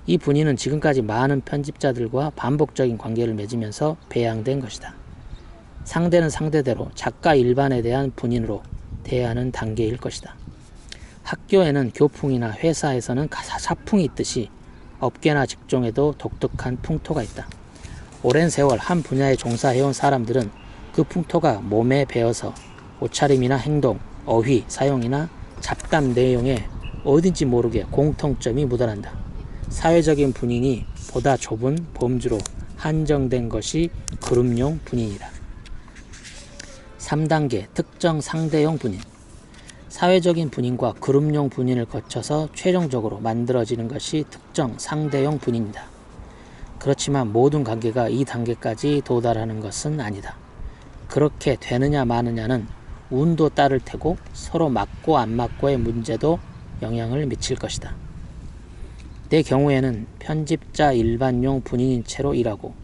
이 분인은 지금까지 많은 편집자들과 반복적인 관계를 맺으면서 배양된 것이다. 상대는 상대대로 작가 일반에 대한 분인으로 대하는 단계일 것이다. 학교에는 교풍이나 회사에서는 사풍이 있듯이 업계나 직종에도 독특한 풍토가 있다. 오랜 세월 한 분야에 종사해온 사람들은 그 풍토가 몸에 배어서 옷차림이나 행동, 어휘, 사용이나 잡담 내용에 어딘지 모르게 공통점이 묻어난다. 사회적인 분인이 보다 좁은 범주로 한정된 것이 그룹용 분인이다. 3단계 특정 상대용 분인. 사회적인 분인과 그룹용 분인을 거쳐서 최종적으로 만들어지는 것이 특정 상대용 분인이다. 그렇지만 모든 관계가 이 단계까지 도달하는 것은 아니다. 그렇게 되느냐 마느냐는 운도 따를 테고 서로 맞고 안 맞고의 문제도 영향을 미칠 것이다. 내 경우에는 편집자 일반용 분인인 채로 일하고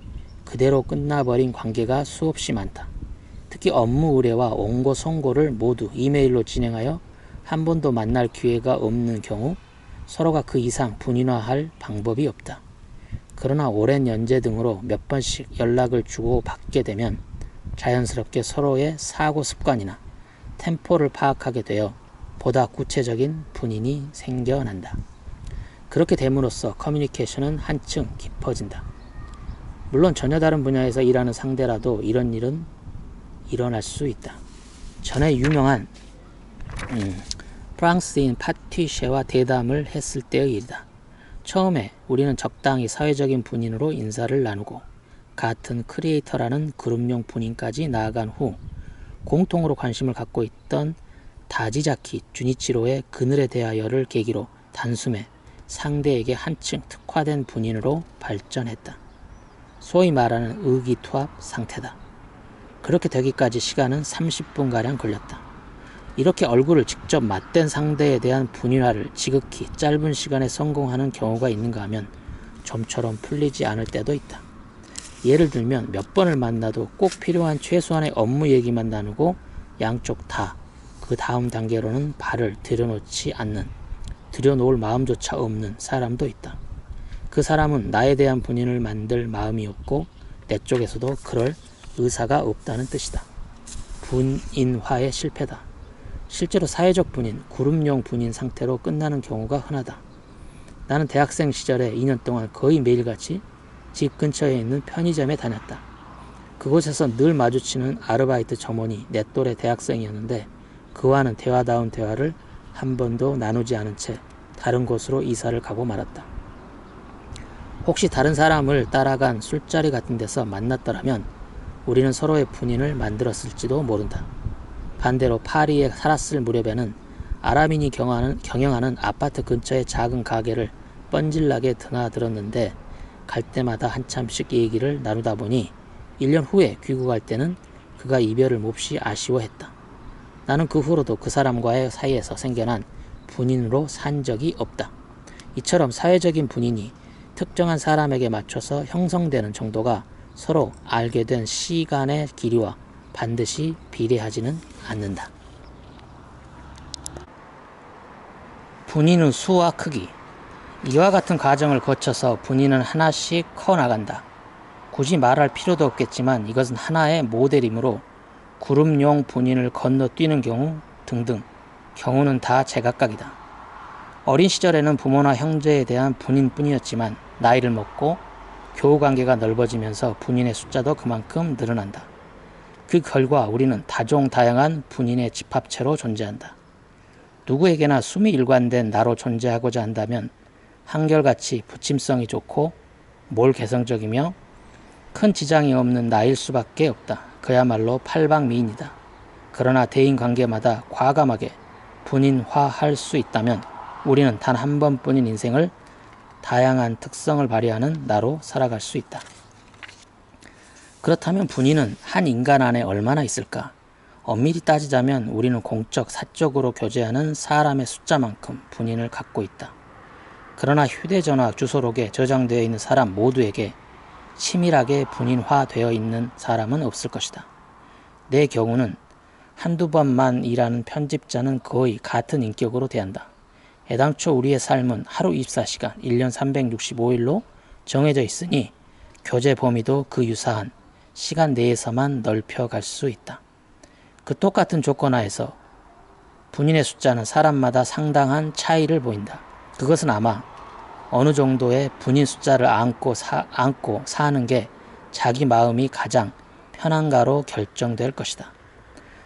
그대로 끝나버린 관계가 수없이 많다. 특히 업무 의뢰와 원고 송고를 모두 이메일로 진행하여 한 번도 만날 기회가 없는 경우 서로가 그 이상 분인화할 방법이 없다. 그러나 오랜 연재 등으로 몇 번씩 연락을 주고 받게 되면 자연스럽게 서로의 사고 습관이나 템포를 파악하게 되어 보다 구체적인 분인이 생겨난다. 그렇게 됨으로써 커뮤니케이션은 한층 깊어진다. 물론 전혀 다른 분야에서 일하는 상대라도 이런 일은 일어날 수 있다. 전에 유명한 프랑스인 파티쉐와 대담을 했을 때의 일이다. 처음에 우리는 적당히 사회적인 분인으로 인사를 나누고 같은 크리에이터라는 그룹용 분인까지 나아간 후 공통으로 관심을 갖고 있던 다지자키 주니치로의 그늘에 대하여를 계기로 단숨에 상대에게 한층 특화된 분인으로 발전했다. 소위 말하는 의기투합 상태다. 그렇게 되기까지 시간은 30분가량 걸렸다. 이렇게 얼굴을 직접 맞댄 상대에 대한 분인화를 지극히 짧은 시간에 성공하는 경우가 있는가 하면 좀처럼 풀리지 않을 때도 있다. 예를 들면 몇 번을 만나도 꼭 필요한 최소한의 업무 얘기만 나누고 양쪽 다 그 다음 단계로는 발을 들여놓지 않는, 들여놓을 마음조차 없는 사람도 있다. 그 사람은 나에 대한 분인을 만들 마음이 없고 내 쪽에서도 그럴 의사가 없다는 뜻이다. 분인화의 실패다. 실제로 사회적 분인, 그룹용 분인 상태로 끝나는 경우가 흔하다. 나는 대학생 시절에 2년 동안 거의 매일같이 집 근처에 있는 편의점에 다녔다. 그곳에서 늘 마주치는 아르바이트 점원이 내 또래 대학생이었는데 그와는 대화다운 대화를 한 번도 나누지 않은 채 다른 곳으로 이사를 가고 말았다. 혹시 다른 사람을 따라간 술자리 같은 데서 만났더라면 우리는 서로의 분인을 만들었을지도 모른다. 반대로 파리에 살았을 무렵에는 아람인이 경영하는 아파트 근처의 작은 가게를 뻔질나게 드나들었는데 갈 때마다 한참씩 얘기를 나누다 보니 1년 후에 귀국할 때는 그가 이별을 몹시 아쉬워했다. 나는 그 후로도 그 사람과의 사이에서 생겨난 분인으로 산 적이 없다. 이처럼 사회적인 분인이 특정한 사람에게 맞춰서 형성되는 정도가 서로 알게 된 시간의 길이와 반드시 비례하지는 않는다. 분인의 수와 크기. 이와 같은 과정을 거쳐서 분인은 하나씩 커나간다. 굳이 말할 필요도 없겠지만 이것은 하나의 모델이므로 그룹용 분인을 건너뛰는 경우 등등 경우는 다 제각각이다. 어린 시절에는 부모나 형제에 대한 분인뿐이었지만 나이를 먹고 교우관계가 넓어지면서 분인의 숫자도 그만큼 늘어난다. 그 결과 우리는 다종다양한 분인의 집합체로 존재한다. 누구에게나 숨이 일관된 나로 존재하고자 한다면 한결같이 부침성이 좋고 몰 개성적이며 큰 지장이 없는 나일 수밖에 없다. 그야말로 팔방미인이다. 그러나 대인관계마다 과감하게 분인화할 수 있다면 우리는 단 한 번뿐인 인생을 다양한 특성을 발휘하는 나로 살아갈 수 있다. 그렇다면 분인은 한 인간 안에 얼마나 있을까? 엄밀히 따지자면 우리는 공적, 사적으로 교제하는 사람의 숫자만큼 분인을 갖고 있다. 그러나 휴대전화 주소록에 저장되어 있는 사람 모두에게 치밀하게 분인화되어 있는 사람은 없을 것이다. 내 경우는 한두 번만 일하는 편집자는 거의 같은 인격으로 대한다. 애당초 우리의 삶은 하루 24시간, 1년 365일로 정해져 있으니 교제 범위도 그 유사한 시간 내에서만 넓혀갈 수 있다. 그 똑같은 조건 하에서 분인의 숫자는 사람마다 상당한 차이를 보인다. 그것은 아마 어느 정도의 분인 숫자를 안고 사는 게 자기 마음이 가장 편한가로 결정될 것이다.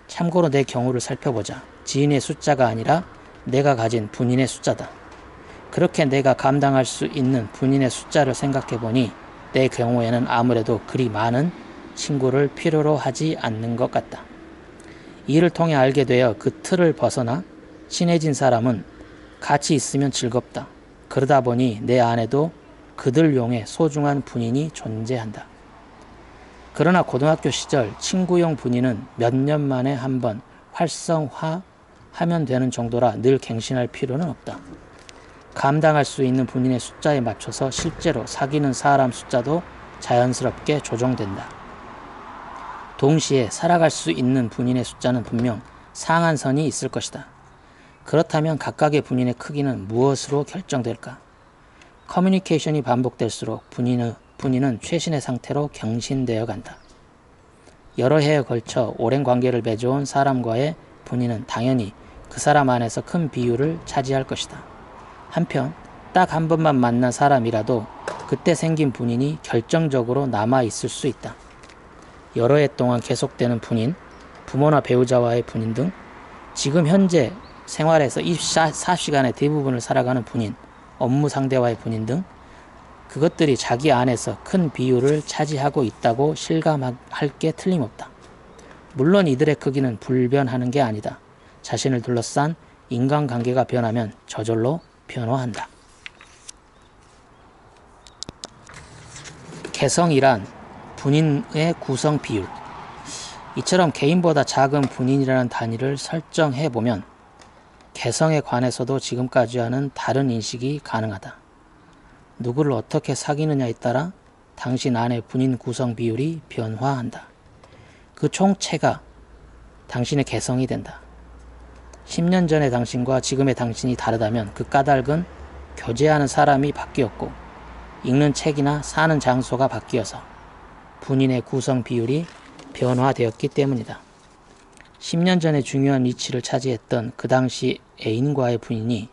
참고로 내 경우를 살펴보자. 지인의 숫자가 아니라 내가 가진 분인의 숫자다. 그렇게 내가 감당할 수 있는 분인의 숫자를 생각해보니 내 경우에는 아무래도 그리 많은 친구를 필요로 하지 않는 것 같다. 이를 통해 알게 되어 그 틀을 벗어나 친해진 사람은 같이 있으면 즐겁다. 그러다 보니 내 안에도 그들용의 소중한 분인이 존재한다. 그러나 고등학교 시절 친구용 분인은 몇 년 만에 한번 활성화하면 되는 정도라 늘 갱신할 필요는 없다. 감당할 수 있는 분인의 숫자에 맞춰서 실제로 사귀는 사람 숫자도 자연스럽게 조정된다. 동시에 살아갈 수 있는 분인의 숫자는 분명 상한선이 있을 것이다. 그렇다면 각각의 분인의 크기는 무엇으로 결정될까? 커뮤니케이션이 반복될수록 분인은 최신의 상태로 경신되어 간다. 여러 해에 걸쳐 오랜 관계를 맺어온 사람과의 분인은 당연히 그 사람 안에서 큰 비율을 차지할 것이다. 한편 딱 한 번만 만난 사람이라도 그때 생긴 분인이 결정적으로 남아있을 수 있다. 여러 해 동안 계속되는 분인, 부모나 배우자와의 분인 등 지금 현재 생활에서 24시간의 대부분을 살아가는 분인, 업무 상대와의 분인 등 그것들이 자기 안에서 큰 비율을 차지하고 있다고 실감할 게 틀림없다. 물론 이들의 크기는 불변하는 게 아니다. 자신을 둘러싼 인간관계가 변하면 저절로 변화한다. 개성이란 분인의 구성 비율. 이처럼 개인보다 작은 분인이라는 단위를 설정해보면 개성에 관해서도 지금까지와는 다른 인식이 가능하다. 누구를 어떻게 사귀느냐에 따라 당신 안의 분인 구성 비율이 변화한다. 그 총체가 당신의 개성이 된다. 10년 전의 당신과 지금의 당신이 다르다면 그 까닭은 교제하는 사람이 바뀌었고 읽는 책이나 사는 장소가 바뀌어서 분인의 구성 비율이 변화되었기 때문이다. 10년 전에 중요한 위치를 차지했던 그 당시 애인과의 분인이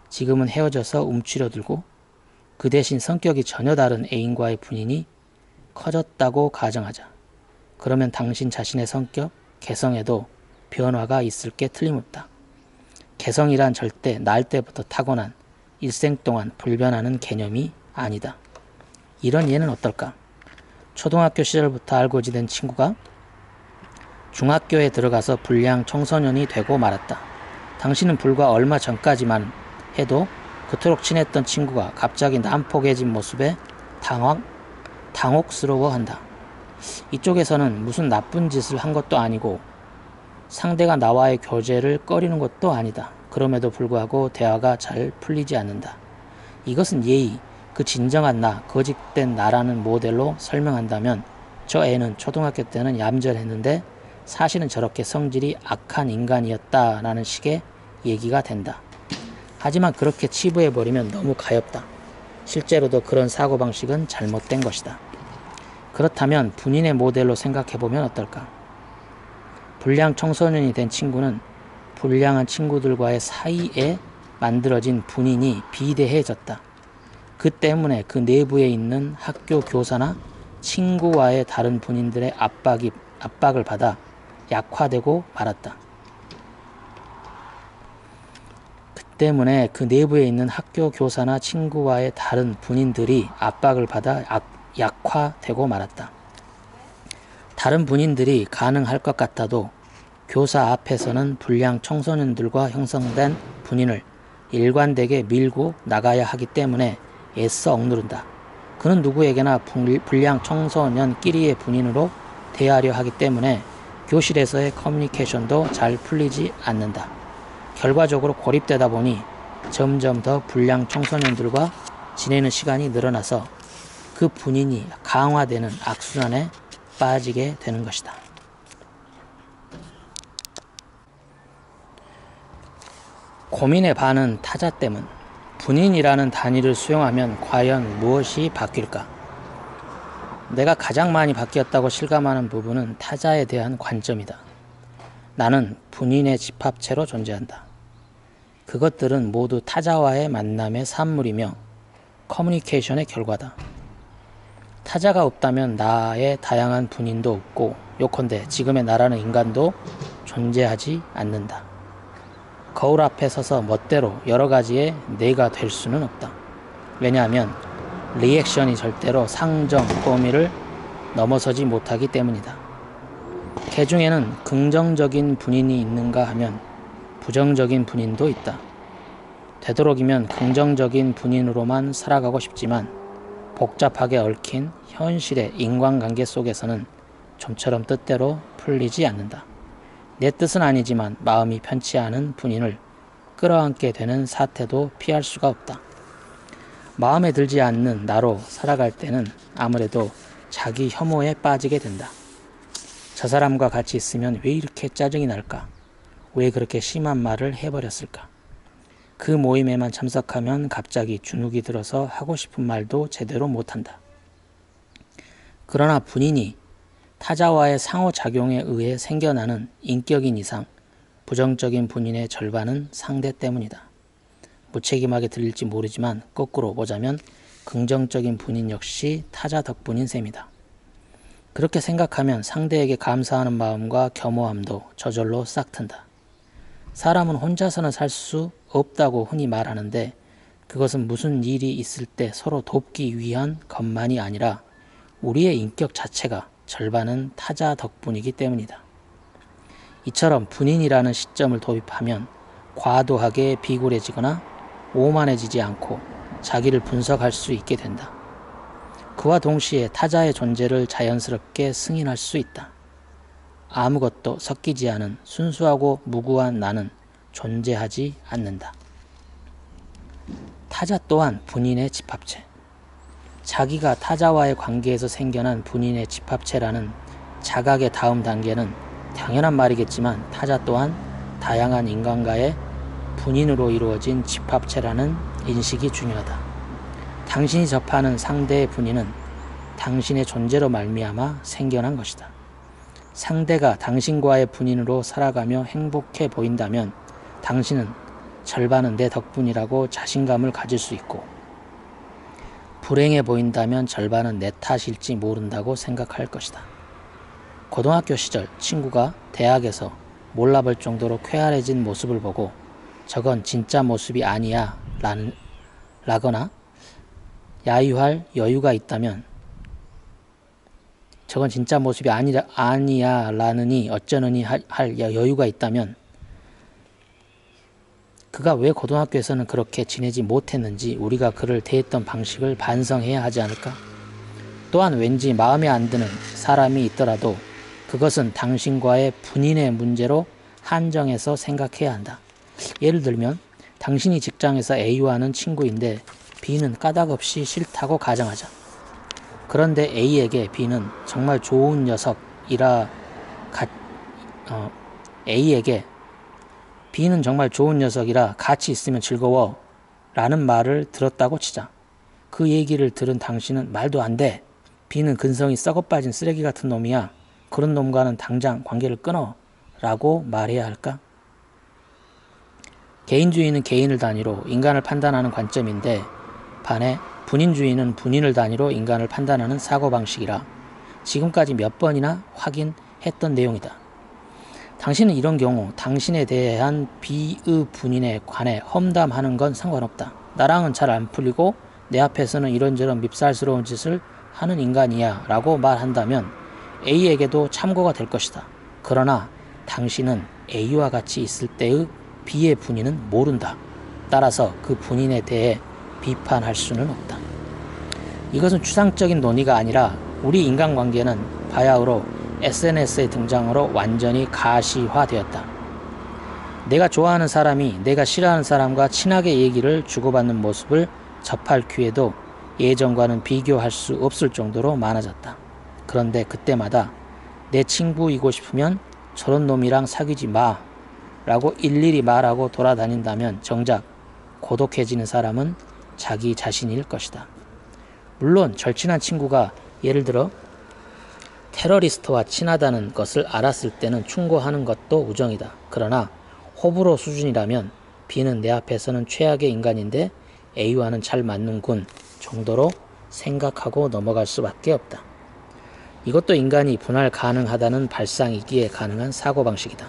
지금은 헤어져서 움츠려들고 그 대신 성격이 전혀 다른 애인과의 분인이 커졌다고 가정하자. 그러면 당신 자신의 성격, 개성에도 변화가 있을 게 틀림없다. 개성이란 절대 날 때부터 타고난 일생 동안 불변하는 개념이 아니다. 이런 예는 어떨까? 초등학교 시절부터 알고 지낸 친구가 중학교에 들어가서 불량 청소년이 되고 말았다. 당신은 불과 얼마 전까지만 해도 그토록 친했던 친구가 갑자기 난폭해진 모습에 당혹스러워한다. 이쪽에서는 무슨 나쁜 짓을 한 것도 아니고 상대가 나와의 교제를 꺼리는 것도 아니다. 그럼에도 불구하고 대화가 잘 풀리지 않는다. 이것은 예의, 그 진정한 나, 거짓된 나라는 모델로 설명한다면 저 애는 초등학교 때는 얌전했는데 사실은 저렇게 성질이 악한 인간이었다라는 식의 얘기가 된다. 하지만 그렇게 치부해버리면 너무 가엽다. 실제로도 그런 사고방식은 잘못된 것이다. 그렇다면 분인의 모델로 생각해보면 어떨까? 불량 청소년이 된 친구는 불량한 친구들과의 사이에 만들어진 분인이 비대해졌다. 그 때문에 그 내부에 있는 학교 교사나 친구와의 다른 분인들의 압박을 받아 약화되고 말았다. 그 때문에 그 내부에 있는 학교 교사나 친구와의 다른 분인들이 압박을 받아 약화되고 말았다. 다른 분인들이 가능할 것 같아도 교사 앞에서는 불량 청소년들과 형성된 분인을 일관되게 밀고 나가야 하기 때문에 애써 억누른다. 그는 누구에게나 불량 청소년끼리의 분인으로 대하려 하기 때문에 교실에서의 커뮤니케이션도 잘 풀리지 않는다. 결과적으로 고립되다 보니 점점 더 불량 청소년들과 지내는 시간이 늘어나서 그 분인이 강화되는 악순환에 빠지게 되는 것이다. 고민의 반은 타자됨은 분인이라는 단위를 수용하면 과연 무엇이 바뀔까? 내가 가장 많이 바뀌었다고 실감하는 부분은 타자에 대한 관점이다. 나는 분인의 집합체로 존재한다. 그것들은 모두 타자와의 만남의 산물이며 커뮤니케이션의 결과다. 타자가 없다면 나의 다양한 분인도 없고 요컨대 지금의 나라는 인간도 존재하지 않는다. 거울 앞에 서서 멋대로 여러 가지의 내가 될 수는 없다. 왜냐하면 리액션이 절대로 상정 범위를 넘어서지 못하기 때문이다. 개 중에는 긍정적인 분인이 있는가 하면 부정적인 분인도 있다. 되도록이면 긍정적인 분인으로만 살아가고 싶지만 복잡하게 얽힌 현실의 인간관계 속에서는 좀처럼 뜻대로 풀리지 않는다. 내 뜻은 아니지만 마음이 편치 않은 분인을 끌어안게 되는 사태도 피할 수가 없다. 마음에 들지 않는 나로 살아갈 때는 아무래도 자기 혐오에 빠지게 된다. 저 사람과 같이 있으면 왜 이렇게 짜증이 날까? 왜 그렇게 심한 말을 해버렸을까? 그 모임에만 참석하면 갑자기 주눅이 들어서 하고 싶은 말도 제대로 못한다. 그러나 분인이 타자와의 상호작용에 의해 생겨나는 인격인 이상 부정적인 분인의 절반은 상대 때문이다. 무책임하게 들릴지 모르지만 거꾸로 보자면 긍정적인 분인 역시 타자 덕분인 셈이다. 그렇게 생각하면 상대에게 감사하는 마음과 겸허함도 저절로 싹 튼다. 사람은 혼자서는 살 수 없다고 흔히 말하는데 그것은 무슨 일이 있을 때 서로 돕기 위한 것만이 아니라 우리의 인격 자체가 절반은 타자 덕분이기 때문이다. 이처럼 분인이라는 시점을 도입하면 과도하게 비굴해지거나 오만해지지 않고 자기를 분석할 수 있게 된다. 그와 동시에 타자의 존재를 자연스럽게 승인할 수 있다. 아무것도 섞이지 않은 순수하고 무구한 나는 존재하지 않는다. 타자 또한 분인의 집합체. 자기가 타자와의 관계에서 생겨난 분인의 집합체라는 자각의 다음 단계는 당연한 말이겠지만 타자 또한 다양한 인간과의 분인으로 이루어진 집합체라는 인식이 중요하다. 당신이 접하는 상대의 분인은 당신의 존재로 말미암아 생겨난 것이다. 상대가 당신과의 분인으로 살아가며 행복해 보인다면 당신은 절반은 내 덕분이라고 자신감을 가질 수 있고 불행해 보인다면 절반은 내 탓일지 모른다고 생각할 것이다. 고등학교 시절 친구가 대학에서 몰라볼 정도로 쾌활해진 모습을 보고 저건 진짜 모습이 아니야 라거나 야유할 여유가 있다면 저건 진짜 모습이 아니야 라느니 어쩌느니 할 여유가 있다면 그가 왜 고등학교에서는 그렇게 지내지 못했는지 우리가 그를 대했던 방식을 반성해야 하지 않을까? 또한 왠지 마음에 안 드는 사람이 있더라도 그것은 당신과의 분인의 문제로 한정해서 생각해야 한다. 예를 들면 당신이 직장에서 A와는 친구인데 B는 까닭없이 싫다고 가정하자. 그런데 A에게 B는 정말 좋은 녀석이라 A에게 B는 정말 좋은 녀석이라 같이 있으면 즐거워 라는 말을 들었다고 치자. 그 얘기를 들은 당신은 말도 안 돼. B는 근성이 썩어빠진 쓰레기 같은 놈이야. 그런 놈과는 당장 관계를 끊어 라고 말해야 할까? 개인주의는 개인을 단위로 인간을 판단하는 관점인데 반해 분인주의는 분인을 단위로 인간을 판단하는 사고방식이라 지금까지 몇 번이나 확인했던 내용이다. 당신은 이런 경우 당신에 대한 B의 분인에 관해 험담하는 건 상관없다. 나랑은 잘 안 풀리고 내 앞에서는 이런저런 밉살스러운 짓을 하는 인간이야 라고 말한다면 A에게도 참고가 될 것이다. 그러나 당신은 A와 같이 있을 때의 B의 분인은 모른다. 따라서 그 분인에 대해 비판할 수는 없다. 이것은 추상적인 논의가 아니라 우리 인간관계는 바야흐로 SNS의 등장으로 완전히 가시화되었다. 내가 좋아하는 사람이 내가 싫어하는 사람과 친하게 얘기를 주고받는 모습을 접할 기회도 예전과는 비교할 수 없을 정도로 많아졌다. 그런데 그때마다 내 친구이고 싶으면 저런 놈이랑 사귀지 마 라고 일일이 말하고 돌아다닌다면 정작 고독해지는 사람은 자기 자신일 것이다. 물론 절친한 친구가 예를 들어 테러리스트와 친하다는 것을 알았을 때는 충고하는 것도 우정이다. 그러나 호불호 수준이라면 B는 내 앞에서는 최악의 인간인데 A와는 잘 맞는군 정도로 생각하고 넘어갈 수밖에 없다. 이것도 인간이 분할 가능하다는 발상이기에 가능한 사고방식이다.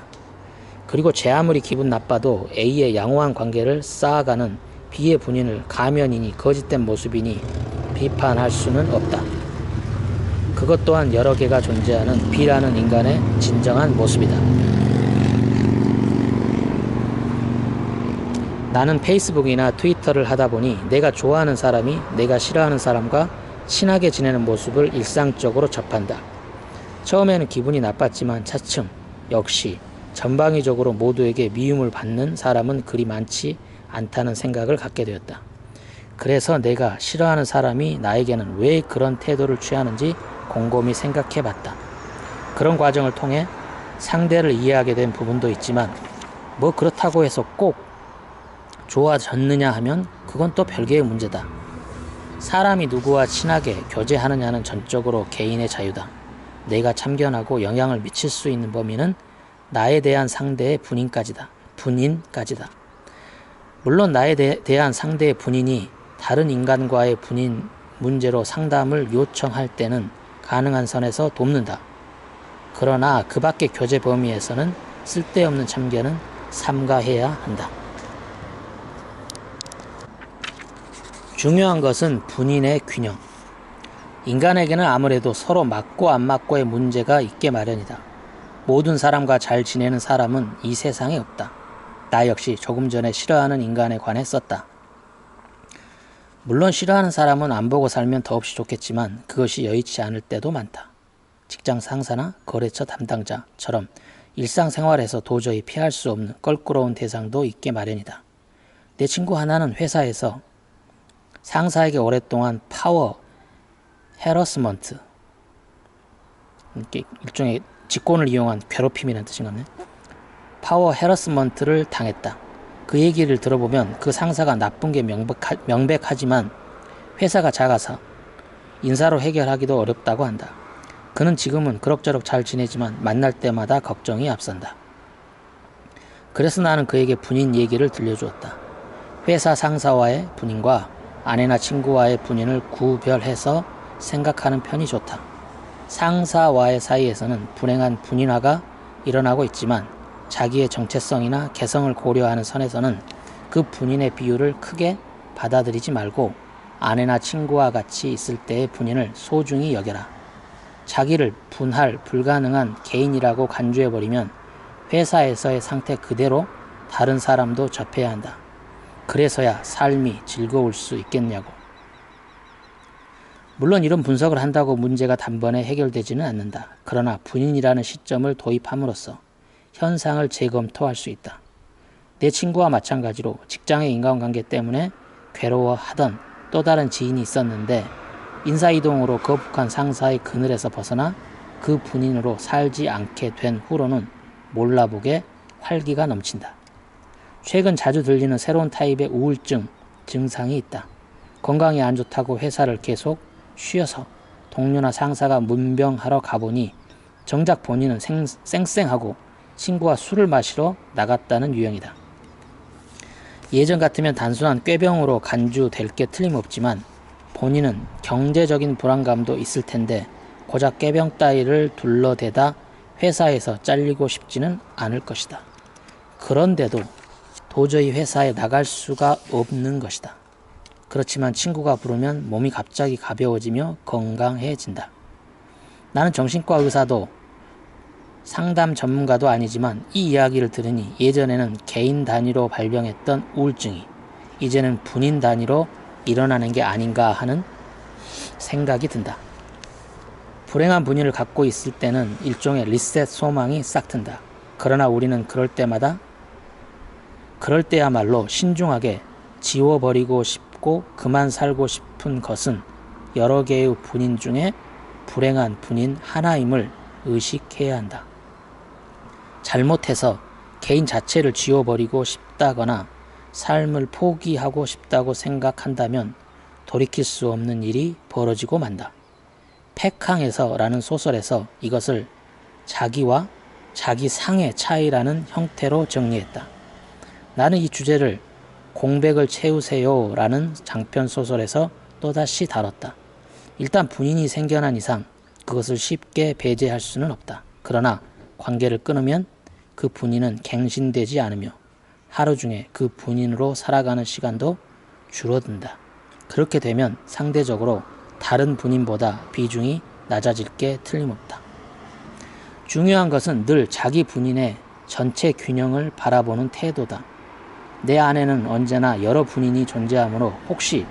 그리고 제 아무리 기분 나빠도 A의 양호한 관계를 쌓아가는 B의 분인을 가면이니 거짓된 모습이니 비판할 수는 없다. 그것 또한 여러 개가 존재하는 B라는 인간의 진정한 모습이다. 나는 페이스북이나 트위터를 하다 보니 내가 좋아하는 사람이 내가 싫어하는 사람과 친하게 지내는 모습을 일상적으로 접한다. 처음에는 기분이 나빴지만 차츰 역시 전방위적으로 모두에게 미움을 받는 사람은 그리 많지 않다는 생각을 갖게 되었다. 그래서 내가 싫어하는 사람이 나에게는 왜 그런 태도를 취하는지 곰곰이 생각해 봤다. 그런 과정을 통해 상대를 이해하게 된 부분도 있지만 뭐 그렇다고 해서 꼭 좋아졌느냐 하면 그건 또 별개의 문제다. 사람이 누구와 친하게 교제하느냐는 전적으로 개인의 자유다. 내가 참견하고 영향을 미칠 수 있는 범위는 나에 대한 상대의 분인까지다. 물론 나에 대한 상대의 분인이 다른 인간과의 분인 문제로 상담을 요청할 때는 가능한 선에서 돕는다. 그러나 그 밖의 교제 범위에서는 쓸데없는 참견은 삼가해야 한다. 중요한 것은 분인의 균형. 인간에게는 아무래도 서로 맞고 안 맞고의 문제가 있게 마련이다. 모든 사람과 잘 지내는 사람은 이 세상에 없다. 나 역시 조금 전에 싫어하는 인간에 관해 썼다. 물론 싫어하는 사람은 안 보고 살면 더없이 좋겠지만 그것이 여의치 않을 때도 많다. 직장 상사나 거래처 담당자처럼 일상생활에서 도저히 피할 수 없는 껄끄러운 대상도 있게 마련이다. 내 친구 하나는 회사에서 상사에게 오랫동안 파워 해러스먼트, 일종의 직권을 이용한 괴롭힘이라는 뜻인가요? 파워 해러스먼트를 당했다. 그 얘기를 들어보면 그 상사가 나쁜 게 명백하지만 회사가 작아서 인사로 해결하기도 어렵다고 한다. 그는 지금은 그럭저럭 잘 지내지만 만날 때마다 걱정이 앞선다. 그래서 나는 그에게 분인 얘기를 들려주었다. 회사 상사와의 분인과 아내나 친구와의 분인을 구별해서 생각하는 편이 좋다. 상사와의 사이에서는 불행한 분인화가 일어나고 있지만 자기의 정체성이나 개성을 고려하는 선에서는 그 분인의 비율을 크게 받아들이지 말고 아내나 친구와 같이 있을 때의 분인을 소중히 여겨라. 자기를 분할 불가능한 개인이라고 간주해버리면 회사에서의 상태 그대로 다른 사람도 접해야 한다. 그래서야 삶이 즐거울 수 있겠냐고. 물론 이런 분석을 한다고 문제가 단번에 해결되지는 않는다. 그러나 분인이라는 시점을 도입함으로써 현상을 재검토할 수 있다. 내 친구와 마찬가지로 직장의 인간관계 때문에 괴로워하던 또 다른 지인이 있었는데 인사이동으로 거북한 상사의 그늘에서 벗어나 그 분인으로 살지 않게 된 후로는 몰라보게 활기가 넘친다. 최근 자주 들리는 새로운 타입의 우울증 증상이 있다. 건강이 안 좋다고 회사를 계속 쉬어서 동료나 상사가 문병하러 가보니 정작 본인은 쌩쌩하고 친구와 술을 마시러 나갔다는 유형이다. 예전 같으면 단순한 꾀병으로 간주될 게 틀림없지만 본인은 경제적인 불안감도 있을 텐데 고작 꾀병 따위를 둘러대다 회사에서 잘리고 싶지는 않을 것이다. 그런데도 도저히 회사에 나갈 수가 없는 것이다. 그렇지만 친구가 부르면 몸이 갑자기 가벼워지며 건강해진다. 나는 정신과 의사도 상담 전문가도 아니지만 이 이야기를 들으니 예전에는 개인 단위로 발병했던 우울증이 이제는 분인 단위로 일어나는 게 아닌가 하는 생각이 든다. 불행한 분인을 갖고 있을 때는 일종의 리셋 소망이 싹 튼다. 그러나 우리는 그럴 때야말로 신중하게 지워버리고 싶고 그만 살고 싶은 것은 여러 개의 분인 중에 불행한 분인 하나임을 의식해야 한다. 잘못해서 개인 자체를 지워버리고 싶다거나 삶을 포기하고 싶다고 생각한다면 돌이킬 수 없는 일이 벌어지고 만다. 패캉에서라는 소설에서 이것을 자기와 자기 상의 차이라는 형태로 정리했다. 나는 이 주제를 공백을 채우세요 라는 장편 소설에서 또다시 다뤘다. 일단 분인이 생겨난 이상 그것을 쉽게 배제할 수는 없다. 그러나 관계를 끊으면 그 분인은 갱신되지 않으며 하루 중에 그 분인으로 살아가는 시간도 줄어든다. 그렇게 되면 상대적으로 다른 분인보다 비중이 낮아질 게 틀림없다. 중요한 것은 늘 자기 분인의 전체 균형을 바라보는 태도다. 내 안에는 언제나 여러 분인이 존재하므로 혹시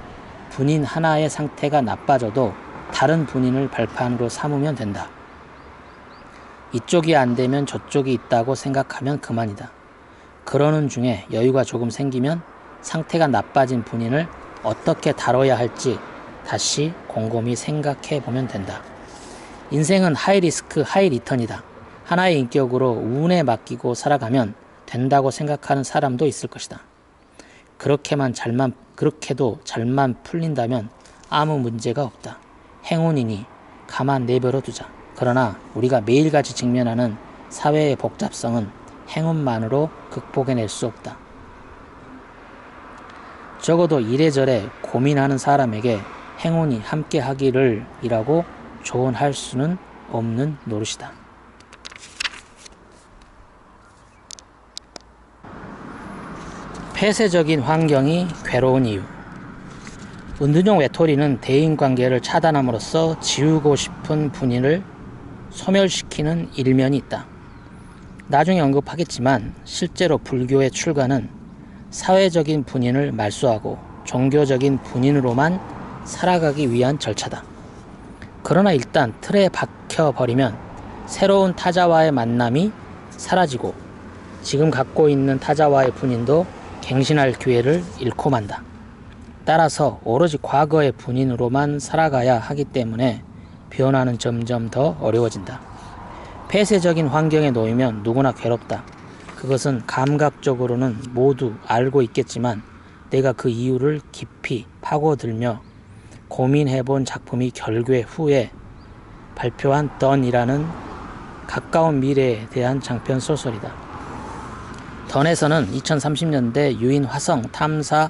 분인 하나의 상태가 나빠져도 다른 분인을 발판으로 삼으면 된다. 이쪽이 안 되면 저쪽이 있다고 생각하면 그만이다. 그러는 중에 여유가 조금 생기면 상태가 나빠진 분인을 어떻게 다뤄야 할지 다시 곰곰이 생각해 보면 된다. 인생은 하이리스크 하이리턴이다. 하나의 인격으로 운에 맡기고 살아가면 된다고 생각하는 사람도 있을 것이다. 그렇게도 잘만 풀린다면 아무 문제가 없다. 행운이니 가만 내버려 두자. 그러나 우리가 매일같이 직면하는 사회의 복잡성은 행운만으로 극복해낼 수 없다. 적어도 이래저래 고민하는 사람에게 행운이 함께 하기를 이라고 조언할 수는 없는 노릇이다. 폐쇄적인 환경이 괴로운 이유. 은둔형 외톨이는 대인관계를 차단함으로써 지우고 싶은 분인을 소멸시키는 일면이 있다. 나중에 언급하겠지만 실제로 불교의 출가는 사회적인 분인을 말소하고 종교적인 분인으로만 살아가기 위한 절차다. 그러나 일단 틀에 박혀버리면 새로운 타자와의 만남이 사라지고 지금 갖고 있는 타자와의 분인도 갱신할 기회를 잃고 만다. 따라서 오로지 과거의 분인으로만 살아가야 하기 때문에 변화는 점점 더 어려워진다. 폐쇄적인 환경에 놓이면 누구나 괴롭다. 그것은 감각적으로는 모두 알고 있겠지만 내가 그 이유를 깊이 파고들며 고민해본 작품이 결괴 후에 발표한 던이라는 가까운 미래에 대한 장편 소설이다. 던에서는 2030년대 유인 화성 탐사를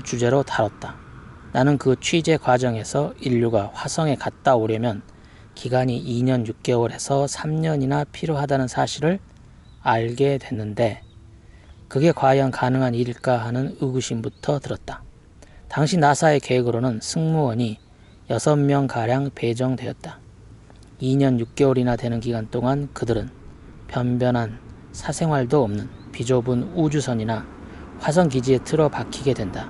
주제로 다뤘다. 나는 그 취재 과정에서 인류가 화성에 갔다 오려면 기간이 2년 6개월에서 3년이나 필요하다는 사실을 알게 됐는데 그게 과연 가능한 일일까 하는 의구심부터 들었다. 당시 나사의 계획으로는 승무원이 6명가량 배정되었다. 2년 6개월이나 되는 기간 동안 그들은 변변한 사생활도 없는 비좁은 우주선이나 화성기지에 틀어박히게 된다.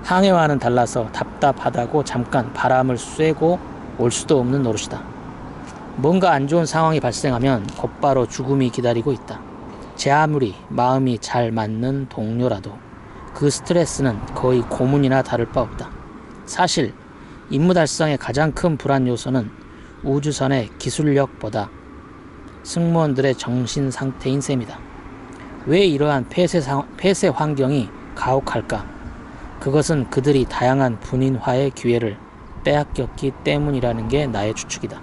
항해와는 달라서 답답하다고 잠깐 바람을 쐬고 올 수도 없는 노릇이다. 뭔가 안 좋은 상황이 발생하면 곧바로 죽음이 기다리고 있다. 제 아무리 마음이 잘 맞는 동료라도 그 스트레스는 거의 고문이나 다를 바 없다. 사실 임무 달성의 가장 큰 불안 요소는 우주선의 기술력보다 승무원들의 정신 상태인 셈이다. 왜 이러한 폐쇄 환경이 가혹할까? 그것은 그들이 다양한 분인화의 기회를 빼앗겼기 때문이라는 게 나의 추측이다.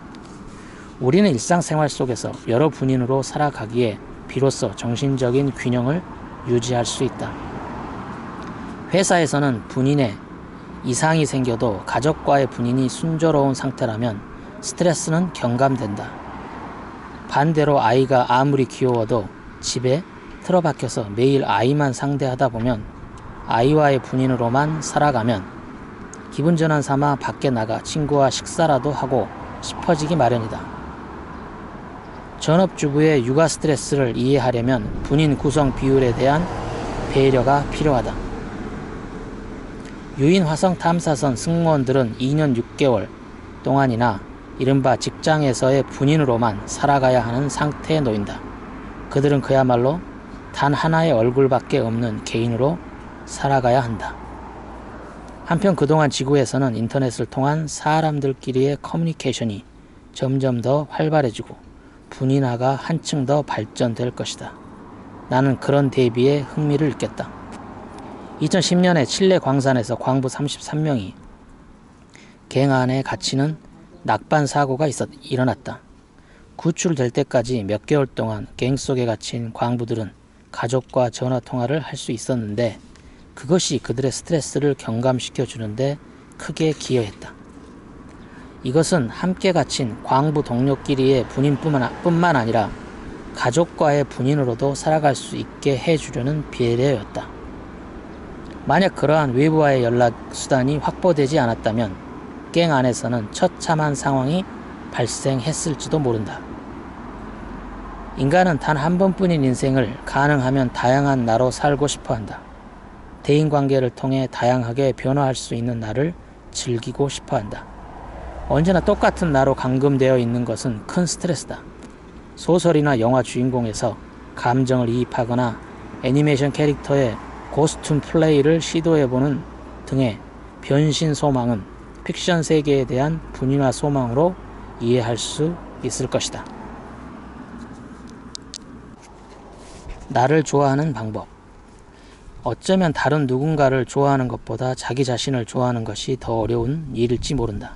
우리는 일상생활 속에서 여러 분인으로 살아가기에 비로소 정신적인 균형을 유지할 수 있다. 회사에서는 분인에 이상이 생겨도 가족과의 분인이 순조로운 상태라면 스트레스는 경감된다. 반대로 아이가 아무리 귀여워도 집에 틀어박혀서 매일 아이만 상대하다 보면 아이와의 분인으로만 살아가면 기분 전환 삼아 밖에 나가 친구와 식사라도 하고 싶어지기 마련이다. 전업주부의 육아 스트레스를 이해하려면 분인 구성 비율에 대한 배려가 필요하다. 유인 화성 탐사선 승무원들은 2년 6개월 동안이나 이른바 직장에서의 분인으로만 살아가야 하는 상태에 놓인다. 그들은 그야말로 단 하나의 얼굴밖에 없는 개인으로 살아가야 한다. 한편 그동안 지구에서는 인터넷을 통한 사람들끼리의 커뮤니케이션이 점점 더 활발해지고 분인화가 한층 더 발전될 것이다. 나는 그런 대비에 흥미를 느꼈다. 2010년에 칠레 광산에서 광부 33명이 갱 안에 갇히는 낙반 사고가 일어났다. 구출될 때까지 몇 개월 동안 갱 속에 갇힌 광부들은 가족과 전화통화를 할 수 있었는데 그것이 그들의 스트레스를 경감시켜 주는데 크게 기여했다. 이것은 함께 갇힌 광부 동료끼리의 분인뿐만 아니라 가족과의 분인으로도 살아갈 수 있게 해주려는 배려였다. 만약 그러한 외부와의 연락 수단이 확보되지 않았다면 갱 안에서는 처참한 상황이 발생했을지도 모른다. 인간은 단 한 번뿐인 인생을 가능하면 다양한 나로 살고 싶어한다. 대인관계를 통해 다양하게 변화할 수 있는 나를 즐기고 싶어한다. 언제나 똑같은 나로 감금되어 있는 것은 큰 스트레스다. 소설이나 영화 주인공에서 감정을 이입하거나 애니메이션 캐릭터의 코스튬 플레이를 시도해보는 등의 변신 소망은 픽션 세계에 대한 분이나 소망으로 이해할 수 있을 것이다. 나를 좋아하는 방법. 어쩌면 다른 누군가를 좋아하는 것보다 자기 자신을 좋아하는 것이 더 어려운 일일지 모른다.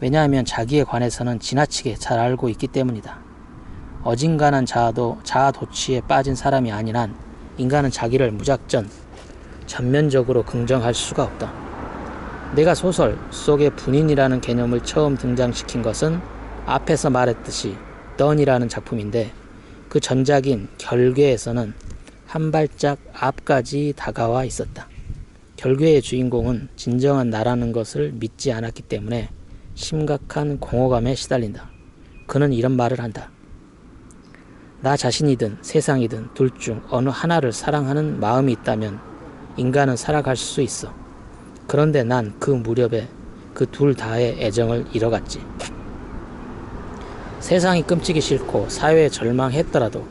왜냐하면 자기에 관해서는 지나치게 잘 알고 있기 때문이다. 어진간한 자아도취에 빠진 사람이 아닌 한 인간은 자기를 무작정 전면적으로 긍정할 수가 없다. 내가 소설 속의 분인이라는 개념을 처음 등장시킨 것은 앞에서 말했듯이 던이라는 작품인데 그 전작인 결괴에서는 한 발짝 앞까지 다가와 있었다. 결괴의 주인공은 진정한 나라는 것을 믿지 않았기 때문에 심각한 공허감에 시달린다. 그는 이런 말을 한다. 나 자신이든 세상이든 둘 중 어느 하나를 사랑하는 마음이 있다면 인간은 살아갈 수 있어. 그런데 난 그 무렵에 그 둘 다의 애정을 잃어갔지. 세상이 끔찍이 싫고 사회에 절망했더라도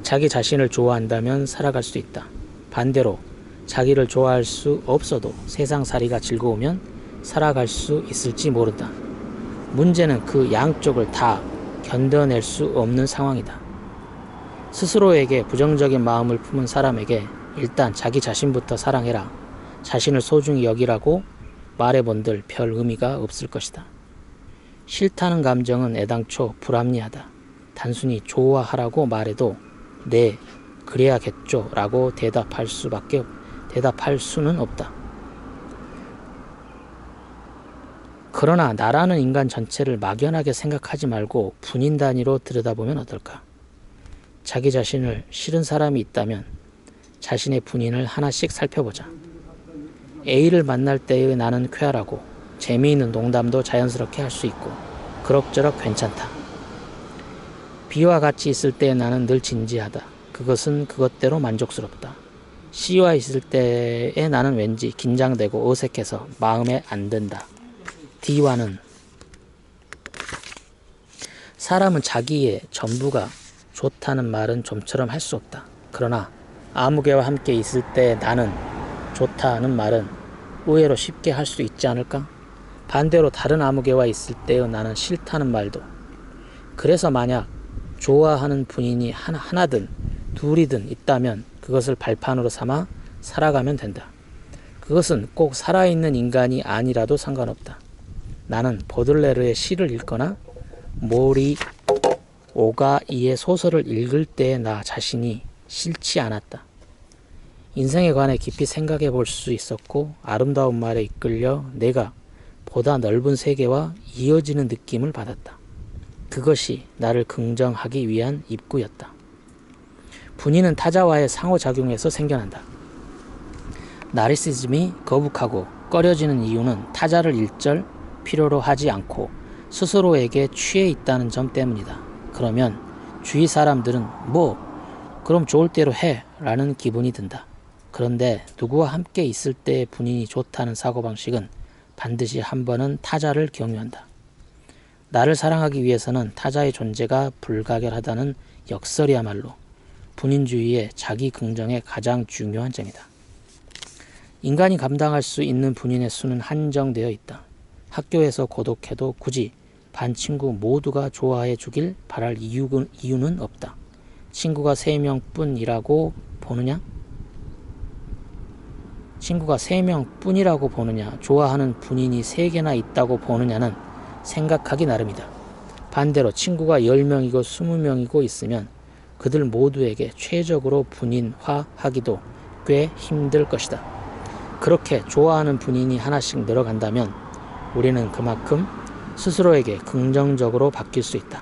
자기 자신을 좋아한다면 살아갈 수 있다. 반대로 자기를 좋아할 수 없어도 세상살이가 즐거우면 살아갈 수 있을지 모른다. 문제는 그 양쪽을 다 견뎌낼 수 없는 상황이다. 스스로에게 부정적인 마음을 품은 사람에게 일단 자기 자신부터 사랑해라, 자신을 소중히 여기라고 말해본들 별 의미가 없을 것이다. 싫다는 감정은 애당초 불합리하다. 단순히 좋아하라고 말해도 네, 그래야겠죠 라고 대답할 수는 없다. 그러나 나라는 인간 전체를 막연하게 생각하지 말고 분인 단위로 들여다보면 어떨까? 자기 자신을 싫은 사람이 있다면 자신의 분인을 하나씩 살펴보자. A를 만날 때의 나는 쾌활하고 재미있는 농담도 자연스럽게 할 수 있고 그럭저럭 괜찮다. B와 같이 있을 때의 나는 늘 진지하다. 그것은 그것대로 만족스럽다. C와 있을 때의 나는 왠지 긴장되고 어색해서 마음에 안 든다. D와는 사람은 자기의 전부가 좋다는 말은 좀처럼 할 수 없다. 그러나 아무개와 함께 있을 때 나는 좋다는 말은 의외로 쉽게 할 수 있지 않을까? 반대로 다른 아무개와 있을 때의 나는 싫다는 말도. 그래서 만약 좋아하는 분인이 하나든 둘이든 있다면 그것을 발판으로 삼아 살아가면 된다. 그것은 꼭 살아있는 인간이 아니라도 상관없다. 나는 보들레르의 시를 읽거나 모리 오가이의 소설을 읽을 때의 나 자신이 싫지 않았다. 인생에 관해 깊이 생각해 볼 수 있었고 아름다운 말에 이끌려 내가 보다 넓은 세계와 이어지는 느낌을 받았다. 그것이 나를 긍정하기 위한 입구였다. 분인은 타자와의 상호작용에서 생겨난다. 나르시즘이 거북하고 꺼려지는 이유는 타자를 일절 필요로 하지 않고 스스로에게 취해 있다는 점 때문이다. 그러면 주위 사람들은 그럼 좋을 대로 해 라는 기분이 든다. 그런데 누구와 함께 있을 때의 분인이 좋다는 사고방식은 반드시 한 번은 타자를 경유한다. 나를 사랑하기 위해서는 타자의 존재가 불가결하다는 역설이야말로 분인주의의 자기 긍정의 가장 중요한 점이다. 인간이 감당할 수 있는 분인의 수는 한정되어 있다. 학교에서 고독해도 굳이 반 친구 모두가 좋아해 주길 바랄 이유는 없다. 친구가 3명뿐이라고 보느냐? 친구가 3명뿐이라고 보느냐? 좋아하는 분인이 3개나 있다고 보느냐는 생각하기 나름이다. 반대로 친구가 10명이고 20명이고 있으면 그들 모두에게 최적으로 분인화하기도 꽤 힘들 것이다. 그렇게 좋아하는 분인이 하나씩 늘어간다면 우리는 그만큼 스스로에게 긍정적으로 바뀔 수 있다.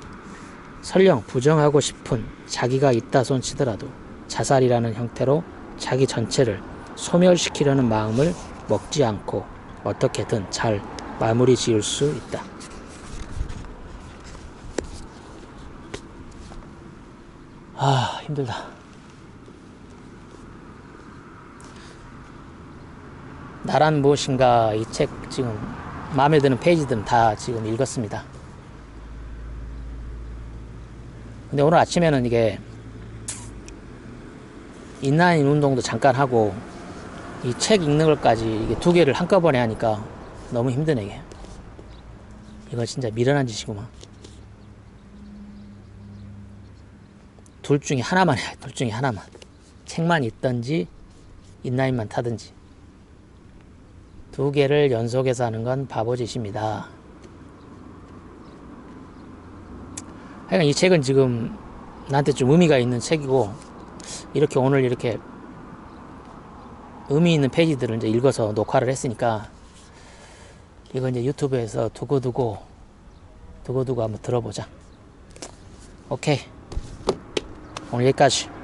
설령 부정하고 싶은 자기가 있다 손치더라도 자살이라는 형태로 자기 전체를 소멸시키려는 마음을 먹지 않고 어떻게든 잘 마무리 지을 수 있다. 아, 힘들다. 나란 무엇인가 이 책 지금 마음에 드는 페이지들은 다 지금 읽었습니다. 근데 오늘 아침에는 이게 인라인 운동도 잠깐 하고 이 책 읽는 것까지 이게 두 개를 한꺼번에 하니까 너무 힘드네 이게. 이거 진짜 미련한 짓이구만. 둘 중에 하나만 해. 둘 중에 하나만. 책만 읽든지 인라인만 타든지. 두 개를 연속해서 하는 건 바보짓입니다. 하여간 이 책은 지금 나한테 좀 의미가 있는 책이고, 이렇게 오늘 이렇게 의미 있는 페이지들을 이제 읽어서 녹화를 했으니까 이거 이제 유튜브에서 두고두고 한번 들어보자. 오케이. 오늘 여기까지.